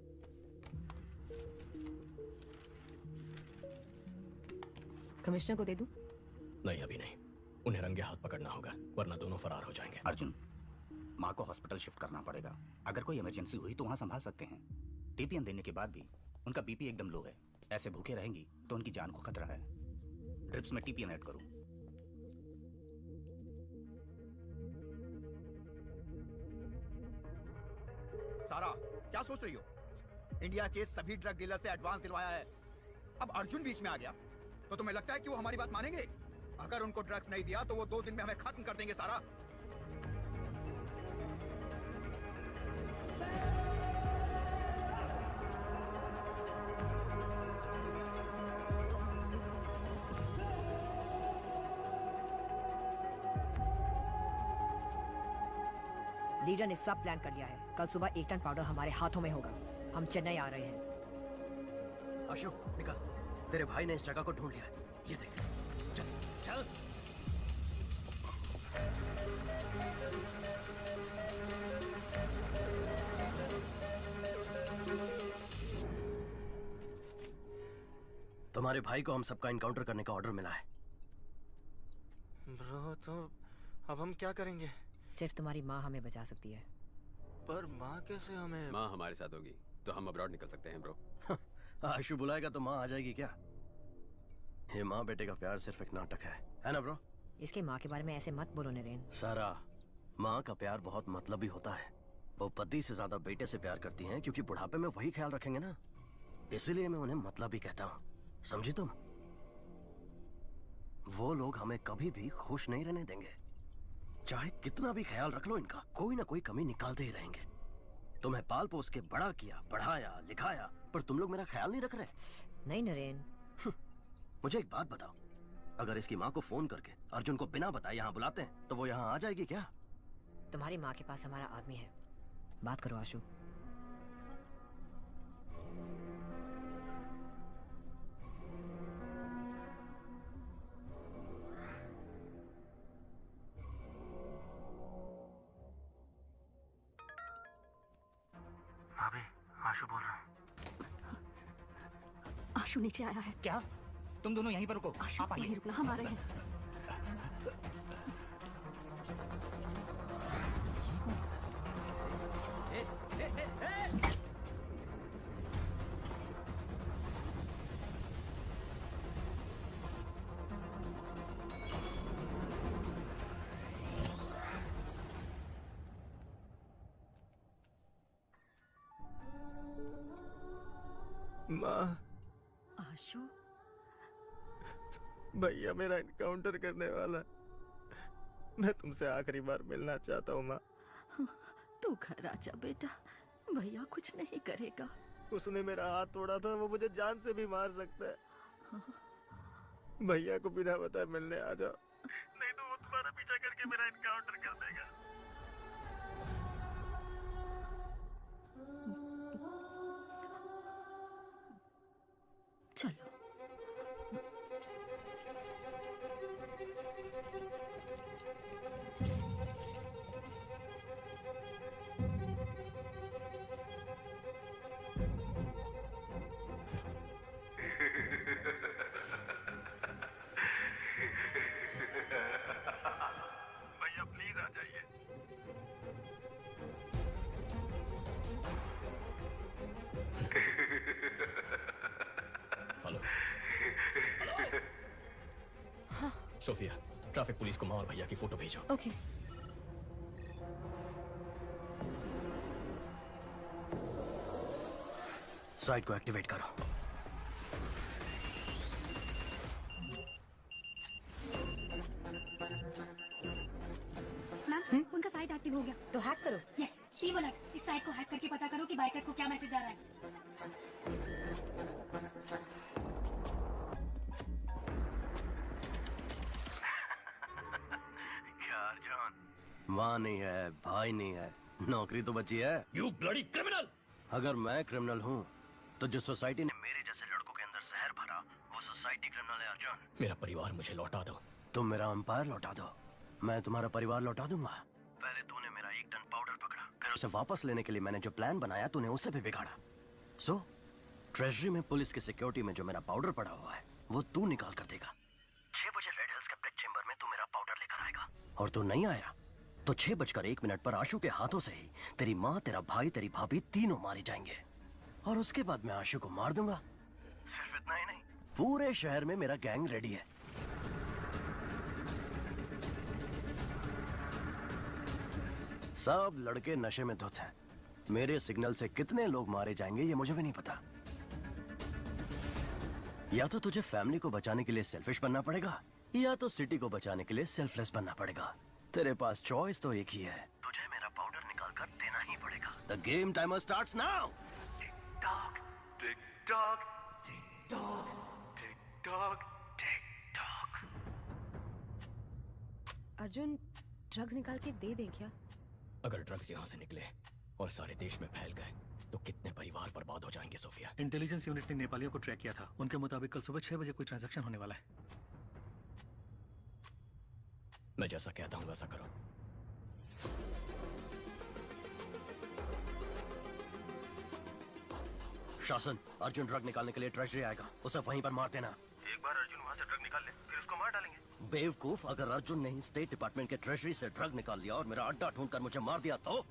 Speaker 22: कमिश्नर को दे दूं?
Speaker 2: नहीं अभी नहीं। उन्हें रंगे हाथ पकड़ना होगा, वरना दोनों फरार हो जाएंगे।
Speaker 21: अर्जुन, माँ को हॉस्पिटल शिफ्ट करना पड़ेगा। अगर कोई इमरजेंसी हुई तो वहाँ संभाल सकते हैं। टीपीएन देने के बाद भी उनका बीपी एकदम लो है। ऐसे भूखे रहेंगी तो उनकी जान को खतरा है। ड्रिप्स में टीपीएन ऐड करूँ?
Speaker 9: सारा, क्या सोच रही हो? इंडिया के सभी ड्रग डीलर से एडवांस दिलवाया है। अब अर्जुन बीच में आ गया तो तुम्हें लगता है कि वो हमारी बात मानेंगे? अगर उनको ड्रग्स नहीं दिया तो वो 2 दिन में हमें खत्म कर देंगे सारा।
Speaker 10: लीडर ने सब प्लान कर लिया है। कल सुबह 1 टन पाउडर हमारे हाथों में होगा। हम चेन्नई आ रहे हैं।
Speaker 3: अशोक निकल, तेरे भाई ने इस जगह को ढूंढ लिया है। ये देख, चल चल। तुम्हारे भाई को हम सबका इनकाउंटर करने का ऑर्डर मिला है।
Speaker 8: ब्रो, तो अब हम क्या करेंगे?
Speaker 10: सिर्फ तुम्हारी माँ हमें बचा सकती है।
Speaker 8: पर माँ कैसे हमें?
Speaker 7: माँ हमारे साथ होगी तो हम अब्रॉड निकल सकते हैं ब्रो।
Speaker 3: आशु बुलाएगा तो माँ आ जाएगी क्या? ये माँ बेटे का प्यार सिर्फ एक नाटक है ना ब्रो?
Speaker 10: इसके माँ के बारे में ऐसे मत बोलो नरेन।
Speaker 3: सारा, माँ का प्यार बहुत मतलबी होता है। वो पति से ज्यादा बेटे से प्यार करती हैं क्योंकि बुढ़ापे में वही ख्याल रखेंगे ना। इसीलिए मैं उन्हें मतलबी कहता हूँ, समझी तुम? वो लोग हमें कभी भी खुश नहीं रहने देंगे। चाहे कितना भी ख्याल रख लो इनका, कोई ना कोई कमी निकालते ही रहेंगे। तुम्हें पाल पोस के बड़ा किया, पढ़ाया, लिखाया, पर तुम लोग मेरा ख्याल नहीं रख रहे।
Speaker 10: नहीं नरेन।
Speaker 3: मुझे एक बात बताओ, अगर इसकी माँ को फोन करके अर्जुन को बिना बताए यहाँ बुलाते हैं तो वो यहाँ आ जाएगी क्या?
Speaker 10: तुम्हारी माँ के पास हमारा आदमी है, बात करो आशु।
Speaker 20: भाभी, आशु बोल रहा हूँ।
Speaker 1: आशु नीचे आया है।
Speaker 21: क्या? तुम दोनों यहीं पर रुको।
Speaker 1: आशु
Speaker 21: आप आइए।
Speaker 1: नहीं रुकना, हम आ रहे हैं।
Speaker 8: माँ,
Speaker 1: आशु,
Speaker 8: भैया मेरा इनकाउंटर करने वाला है। मैं तुमसे आखिरी बार मिलना चाहता हूँ माँ।
Speaker 1: तू घर आजा बेटा, भैया कुछ नहीं करेगा।
Speaker 8: उसने मेरा हाथ तोड़ा था, वो मुझे जान से भी मार सकता है। भैया को बिना बताए मिलने आ जाओ, नहीं तो वो तुम्हारा पीछा करके मेरा इनकाउंटर कर देगा।
Speaker 1: चलो।
Speaker 8: भैया प्लीज आ जाइए।
Speaker 2: हेलो। सोफिया, ट्रैफिक पुलिस को माँ और भैया की फोटो भेजो।
Speaker 22: ओके।
Speaker 3: साइट को एक्टिवेट करो।
Speaker 24: मैम, उनका साइट एक्टिव हो गया।
Speaker 22: तो हैक करो।
Speaker 24: Yes, team alert. इस साइट को हैक करके पता करो कि बाइकर्स को क्या मैसेज आ रहा है।
Speaker 3: क्या अर्जुन? माँ नहीं है, भाई नहीं है, नौकरी तो बची है।
Speaker 2: You bloody criminal!
Speaker 3: अगर मैं क्रिमिनल हूँ तो जो सोसाइटी ने मेरे जैसे लड़कों के अंदर जहर भरा, वो सोसाइटी क्रिमिनल है अर्जुन।
Speaker 2: मेरा परिवार मुझे लौटा दो।
Speaker 3: तुम मेरा एम्पायर लौटा दो, मैं तुम्हारा परिवार लौटा दूंगा। पहले तूने मेरा 1 टन पाउडर पकड़ा, फिर उसे वापस लेने के लिए मैंने जो प्लान बनाया तूने उसे भी बिगाड़ा। सो ट्रेजरी में पुलिस की सिक्योरिटी में जो मेरा पाउडर पड़ा हुआ है वो तू निकाल कर देगा। 6 बजे रेड हिल्स के ब्लैक चेंबर में तू मेरा पाउडर लेकर आएगा, और तू नहीं आया तो 6:01 पर आशु के हाथों से ही तेरी माँ, तेरा भाई, तेरी भाभी तीनों मारे जाएंगे, और उसके बाद मैं आशु को मार दूंगा। सिर्फ इतना ही नहीं, पूरे शहर में मेरा गैंग रेडी है। सब लड़के नशे में धुत हैं। मेरे सिग्नल से कितने लोग मारे जाएंगे ये मुझे भी नहीं पता। या तो तुझे फैमिली को बचाने के लिए सेल्फिश बनना पड़ेगा, या तो सिटी को बचाने के लिए सेल्फलेस बनना पड़ेगा। तेरे पास चॉइस तो एक ही है, तुझे मेरा पाउडर निकाल कर देना ही पड़ेगा। The game timer starts now. Tick tock, tick tock, tick tock, tick tock, tick tock.
Speaker 22: Arjun, drugs निकाल के दे दें क्या?
Speaker 2: अगर ड्रग्स यहाँ से निकले और सारे देश में फैल गए तो कितने परिवार बर्बाद हो जाएंगे सोफिया।
Speaker 18: इंटेलिजेंस यूनिट ने नेपालियों को ट्रैक किया था। उनके मुताबिक कल सुबह 6 बजे कोई ट्रांजैक्शन होने वाला है।
Speaker 2: मैं जैसा कहता हूँ वैसा करो।
Speaker 3: शासन, अर्जुन ड्रग निकालने के लिए ट्रेजरी आएगा, उसे वहीं पर मार देना।
Speaker 17: एक बार अर्जुन वहाँ से ड्रग निकाल ले, फिर उसको मार डालेंगे।
Speaker 3: बेवकूफ, अगर अर्जुन ने ही स्टेट डिपार्टमेंट के ट्रेजरी से ड्रग निकाल लिया और मेरा अड्डा ढूंढकर मुझे मार दिया तो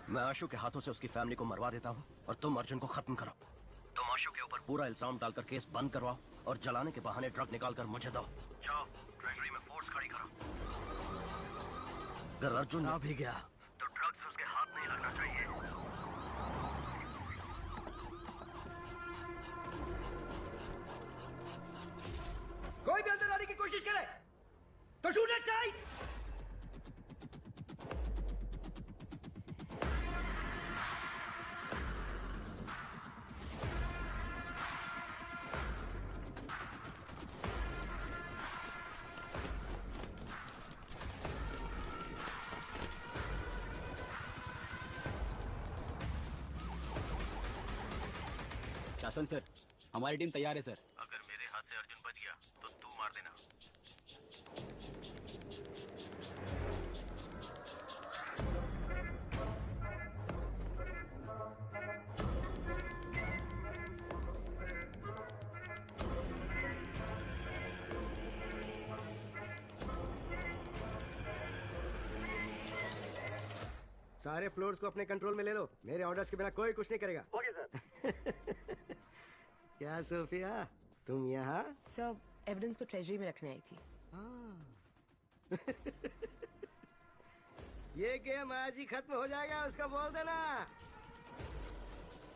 Speaker 3: मैं आशु के हाथों से उसकी फैमिली को मरवा देता हूँ और तुम अर्जुन को खत्म करो। तुम आशु के ऊपर पूरा इल्जाम डालकर केस बंद करवाओ और जलाने के बहाने ड्रग निकाल कर मुझे दो। जाओ, ट्रेजरी में फोर्स खड़ी करो। अगर अर्जुन ना भी गया तो ड्रग्स उसके हाथ नहीं लगना चाहिए।
Speaker 16: कोई भी अंदर आने की कोशिश करे तो शूट एट साइड।
Speaker 25: शासन सर, हमारी टीम तैयार है सर।
Speaker 17: अगर मेरे हाथ से अर्जुन बच गया तो तू मार देना।
Speaker 16: सारे फ्लोर्स को अपने कंट्रोल में ले लो। मेरे ऑर्डर्स के बिना कोई कुछ नहीं करेगा।
Speaker 17: Okay sir.
Speaker 16: क्या सोफिया, तुम यहाँ?
Speaker 22: सर, एविडेंस को ट्रेजरी में रखने आई थी।
Speaker 16: ये गेम आज ही खत्म हो जाएगा, उसका बोल देना।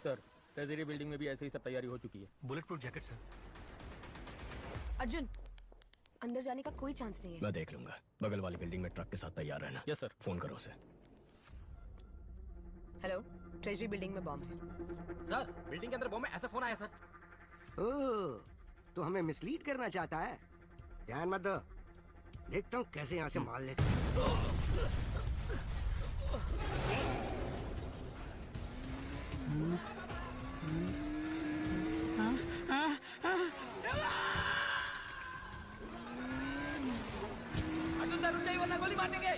Speaker 25: सर, ट्रेजरी बिल्डिंग में भी ऐसे ही सब तैयारी हो चुकी है।
Speaker 18: Bullet proof jacket sir.
Speaker 22: Arjun, अंदर जाने का कोई चांस नहीं है।
Speaker 2: मैं देख लूंगा। बगल वाली बिल्डिंग में ट्रक के साथ तैयार रहना।
Speaker 25: Yes sir.
Speaker 2: फोन करो उसे।
Speaker 22: हेलो, ट्रेजरी बिल्डिंग में बॉम्ब है।
Speaker 25: सर, बिल्डिंग के अंदर बॉम्ब है, ऐसा फोन आया सर।
Speaker 16: ओह, तो हमें मिसलीड करना चाहता है। ध्यान मत दो, देखता हूँ कैसे यहाँ से मार लेता।
Speaker 25: अर्जुन सर, रुक जाइए वरना गोली मार देंगे।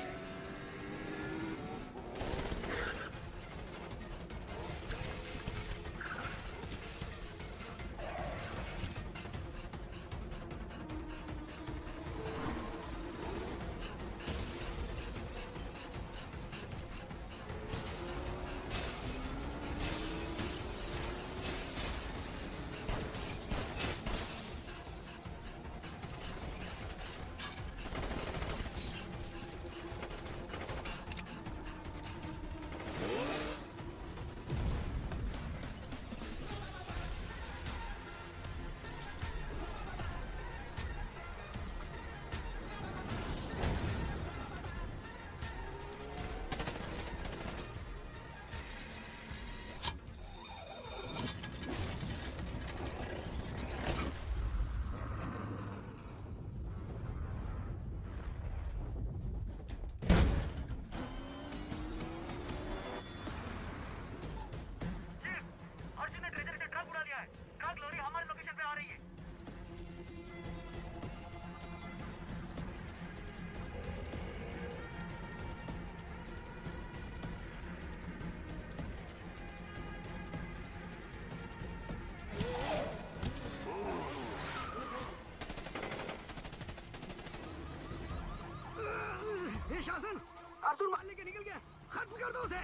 Speaker 16: ये शासन, अर्जुन मार लेके निकल गया, खत्म कर दो उसे।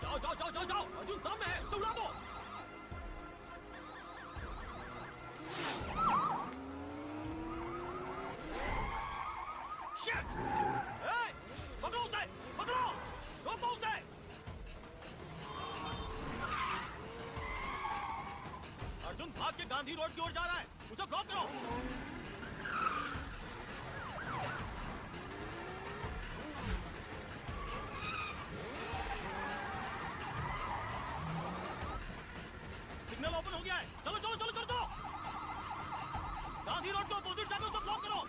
Speaker 25: जाओ जाओ जाओ जाओ जाओ, अर्जुन सामने है, उसे उड़ा दो। शिट! ए, पकड़ो उसे, पकड़ो, रोको उसे। अर्जुन भाग के गांधी रोड की ओर जा रहा है, उसे ब्लॉक करो। सिग्नल ओपन हो गया है, चलो चलो चलो कर दो।
Speaker 8: सी रोड के अपोजिट जाकर उसे ब्लॉक करो।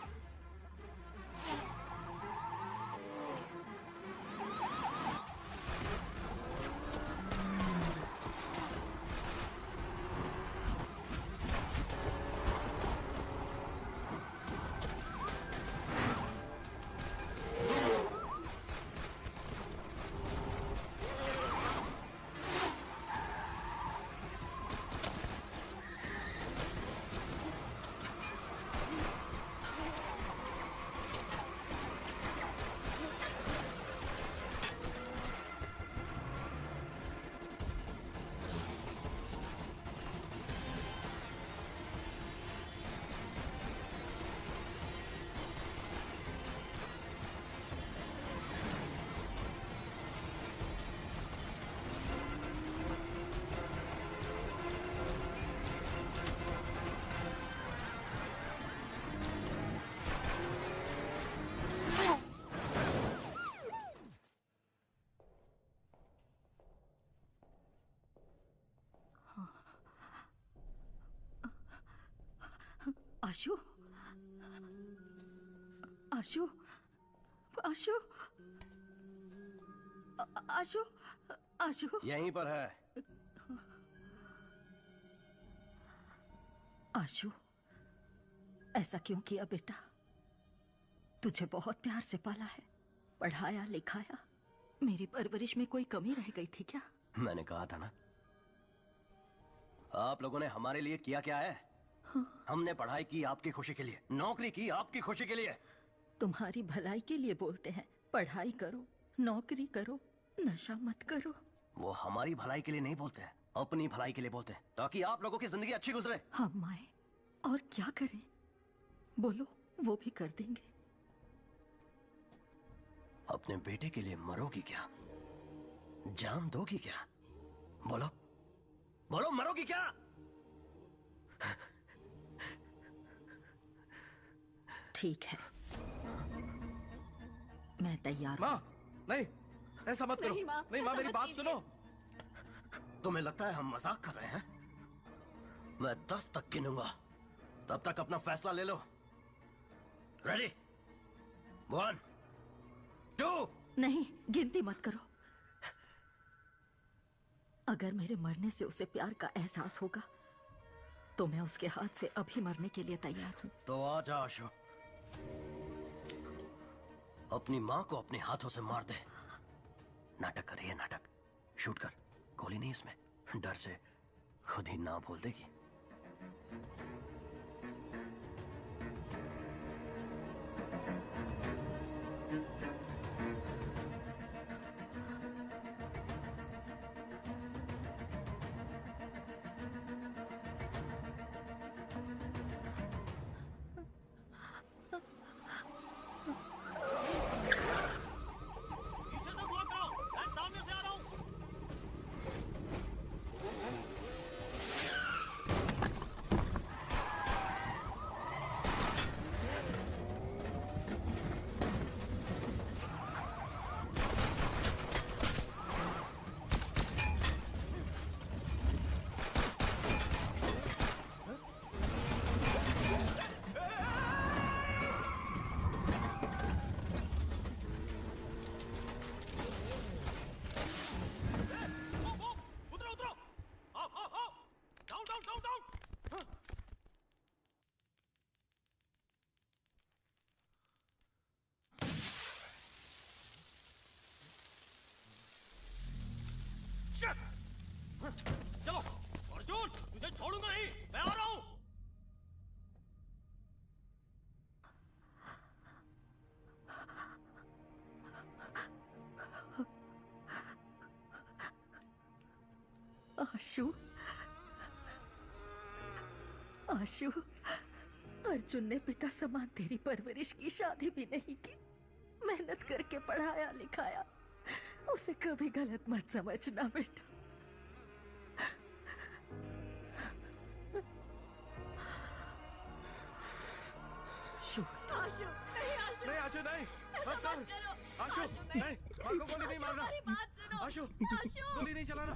Speaker 1: आशु, आशु, आशु, आशु, आशु।
Speaker 3: यहीं पर है।
Speaker 1: आशु, ऐसा क्यों किया बेटा? तुझे बहुत प्यार से पाला है, पढ़ाया लिखाया। मेरी परवरिश में कोई कमी रह गई थी क्या?
Speaker 3: मैंने कहा था ना, आप लोगों ने हमारे लिए किया क्या है? हमने पढ़ाई की आपकी खुशी के लिए, नौकरी की आपकी खुशी के लिए।
Speaker 1: तुम्हारी भलाई के लिए बोलते हैं, पढ़ाई करो, नौकरी करो, नशा मत करो।
Speaker 3: वो हमारी भलाई के लिए नहीं बोलते हैं, अपनी भलाई के लिए बोलते हैं, ताकि आप लोगों की जिंदगी अच्छी गुजरे।
Speaker 1: हम आए और क्या करें? बोलो, वो भी कर देंगे।
Speaker 3: अपने बेटे के लिए मरोगी क्या? जान दोगी क्या? बोलो, बोलो, मरोगी क्या?
Speaker 1: ठीक है, मैं तैयार।
Speaker 3: माँ, नहीं, ऐसा मत करो।
Speaker 1: नहीं माँ,
Speaker 3: मेरी बात सुनो। तुम्हें लगता है हम मजाक कर रहे हैं? मैं 10 तक गिनूंगा, तब तक अपना फैसला ले लो। रेडी? 1, 2।
Speaker 1: नहीं, गिनती मत करो। अगर मेरे मरने से उसे प्यार का एहसास होगा तो मैं उसके हाथ से अभी मरने के लिए तैयार हूँ।
Speaker 3: तो आ जा आशु, अपनी माँ को अपने हाथों से मार दे। नाटक कर रही है, नाटक। शूट कर, गोली नहीं इसमें। डर से खुद ही ना बोल देगी।
Speaker 8: चलो अर्जुन, तुझे छोड़ूंगा नहीं, मैं आ रहा हूं।
Speaker 1: आशु, आशु, अर्जुन ने पिता समान तेरी परवरिश की, शादी भी नहीं की, मेहनत करके पढ़ाया लिखाया। उसे कभी गलत मत समझना बेटा।
Speaker 8: आशु, नहीं आशु, नहीं आशु, नहीं, मत कर। आशु, नहीं, माँ को गोली नहीं मारना। आशु, गोली नहीं चलाना।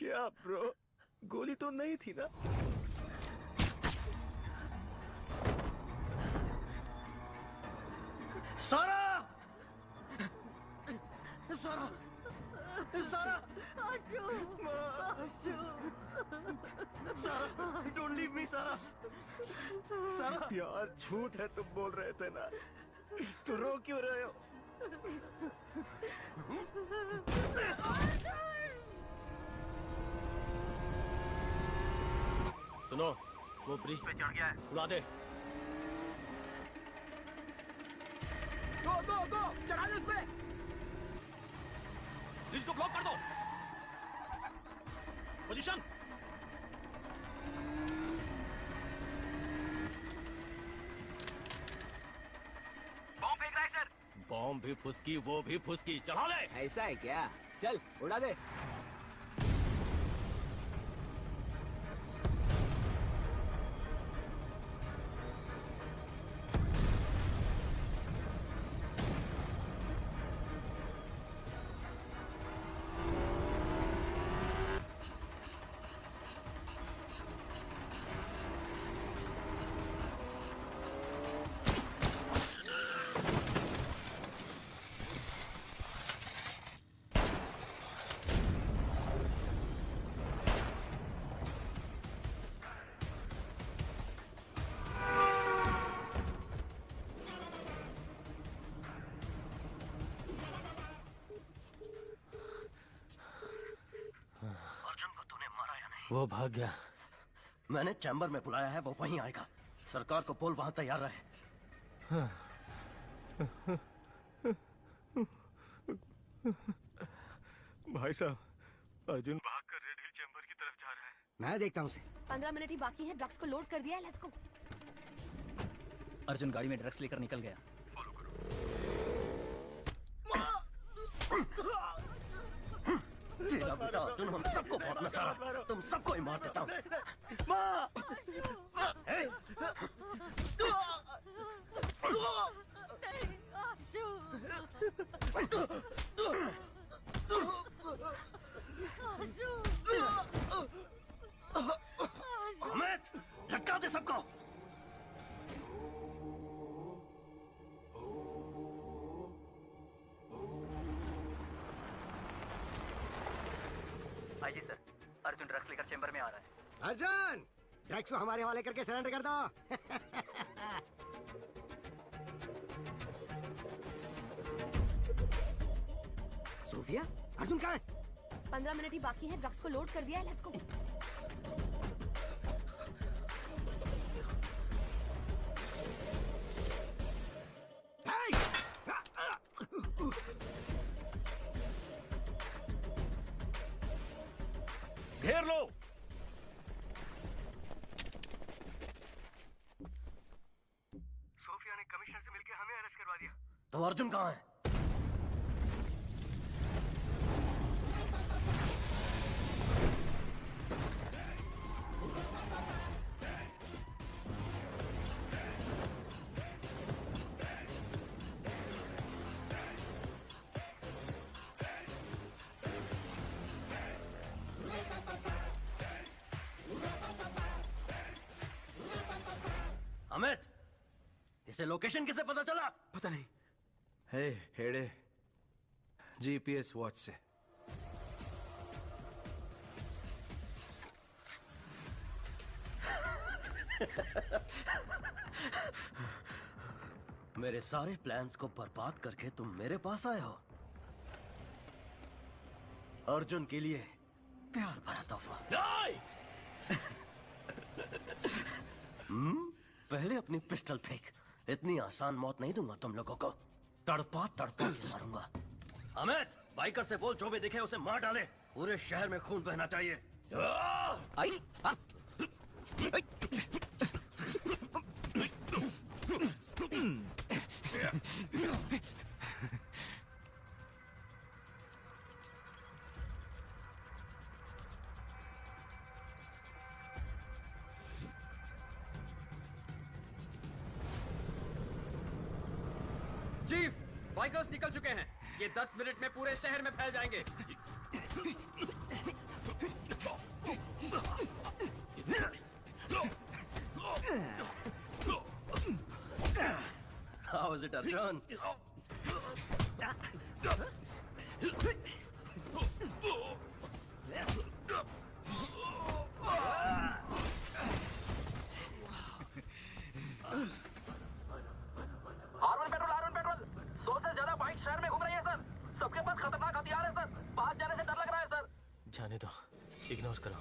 Speaker 8: क्या ब्रो, गोली तो नहीं थी ना?
Speaker 3: सारा! सारा! सारा!
Speaker 1: आशु! आशु!
Speaker 3: सारा! Don't leave me, सारा! सारा!
Speaker 8: यार झूठ है तुम बोल रहे थे ना, तो रो क्यों रहे हो?
Speaker 3: सुनो, वो ब्रिज पे चढ़ गया है, उड़ा दे।
Speaker 12: गो गो गो, चढ़ा दो उसपे।
Speaker 3: ब्रिज को ब्लॉक कर दो। पोजीशन।
Speaker 17: बॉम्ब फेंक रहा है सर।
Speaker 3: बॉम्ब भी फुसकी, वो भी फुसकी, चढ़ा ले।
Speaker 15: ऐसा है क्या? चल उड़ा दे।
Speaker 3: वो भाग गया। मैंने चैम्बर में बुलाया है, वो वहीं आएगा। सरकार को बोल वहां तैयार रहे।
Speaker 8: भाई साहब, अर्जुन भागकर रेड हिल चैम्बर की तरफ जा रहा है।
Speaker 16: मैं देखता हूँ उसे।
Speaker 22: 15 मिनट ही बाकी है, ड्रग्स को लोड कर दिया है, लेट्स गो।
Speaker 15: अर्जुन गाड़ी में ड्रग्स लेकर निकल गया।
Speaker 3: तेरा बेटा अर्जुन हम सबको बहुत नचा रहा है। तुम सबको ही मार देता हूँ। अमित, लटका दे सबको।
Speaker 15: आइए सर, अर्जुन ड्रग्स लेकर चेंबर में आ रहा है।
Speaker 16: अर्जुन, ड्रग्स को हमारे हवाले करके सरेंडर कर दो। सोफिया, अर्जुन कहाँ है?
Speaker 22: 15 मिनट ही बाकी है, ड्रग्स को लोड कर दिया है, लेट्स गो।
Speaker 3: घेर लो।
Speaker 8: सोफिया ने कमिश्नर से मिलकर हमें अरेस्ट करवा दिया।
Speaker 3: तो अर्जुन कहाँ है? अमित, इसे लोकेशन किसे पता चला?
Speaker 8: पता नहीं। हे हेड़े, जीपीएस वॉच से।
Speaker 3: मेरे सारे प्लान्स को बर्बाद करके तुम मेरे पास आए हो। अर्जुन के लिए प्यार भरा तोहफा। पहले अपनी पिस्टल फेंक। इतनी आसान मौत नहीं दूंगा तुम लोगों को, तड़पा तड़पा के मारूंगा। अमित, बाइकर से बोल जो भी दिखे उसे मार डाले। पूरे शहर में खून बहना चाहिए। आई
Speaker 12: चीफ, बाइकर्स निकल चुके हैं। ये 10 मिनट में पूरे शहर में फैल जाएंगे।
Speaker 3: How is it, Arjun?
Speaker 17: R one petrol 100 से ज्यादा बाइक शहर में घूम रही है सर। सबके पास खतरनाक हथियार है सर। बाहर जाने से डर लग रहा है सर।
Speaker 3: जाने दो, इग्नोर करो।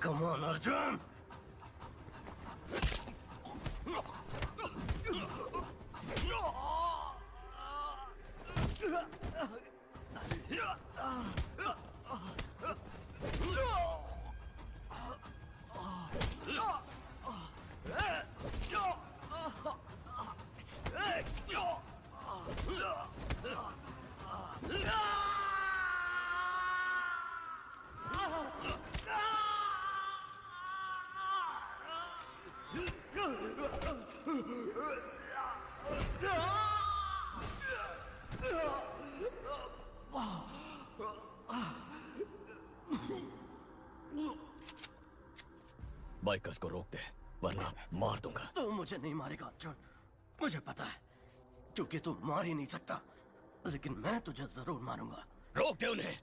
Speaker 3: Come on, Arjun!
Speaker 2: बाइकर्स को रोक दे वरना मार दूंगा।
Speaker 3: तू मुझे नहीं मारेगा अर्जुन, मुझे पता है, क्योंकि तू मार ही नहीं सकता। लेकिन मैं तुझे जरूर मारूंगा।
Speaker 2: रोक दे उन्हें।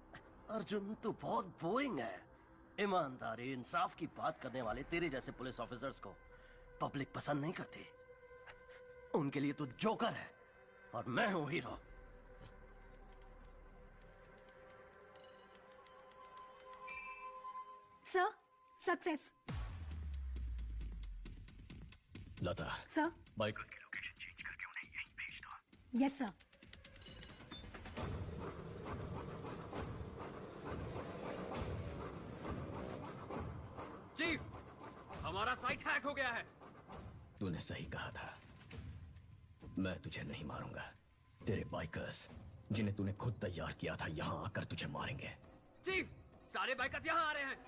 Speaker 3: अर्जुन तू बहुत बोरिंग है। ईमानदारी इंसाफ की बात करने वाले तेरे जैसे पुलिस ऑफिसर्स को पब्लिक पसंद नहीं करती। उनके लिए तू जोकर है और मैं हूं hero.
Speaker 24: Sir, success.
Speaker 2: Lata
Speaker 24: sir,
Speaker 2: bike
Speaker 24: yes sir.
Speaker 12: Chief, हमारा साइट हैक हो गया है।
Speaker 2: तूने सही कहा था, मैं तुझे नहीं मारूंगा। तेरे बाइकर्स जिन्हें तूने खुद तैयार किया था यहाँ आकर तुझे मारेंगे।
Speaker 12: चीफ, सारे बाइकर्स यहाँ आ रहे हैं।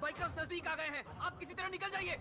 Speaker 12: बाइकर्स नजदीक आ गए हैं, आप किसी तरह निकल जाइए।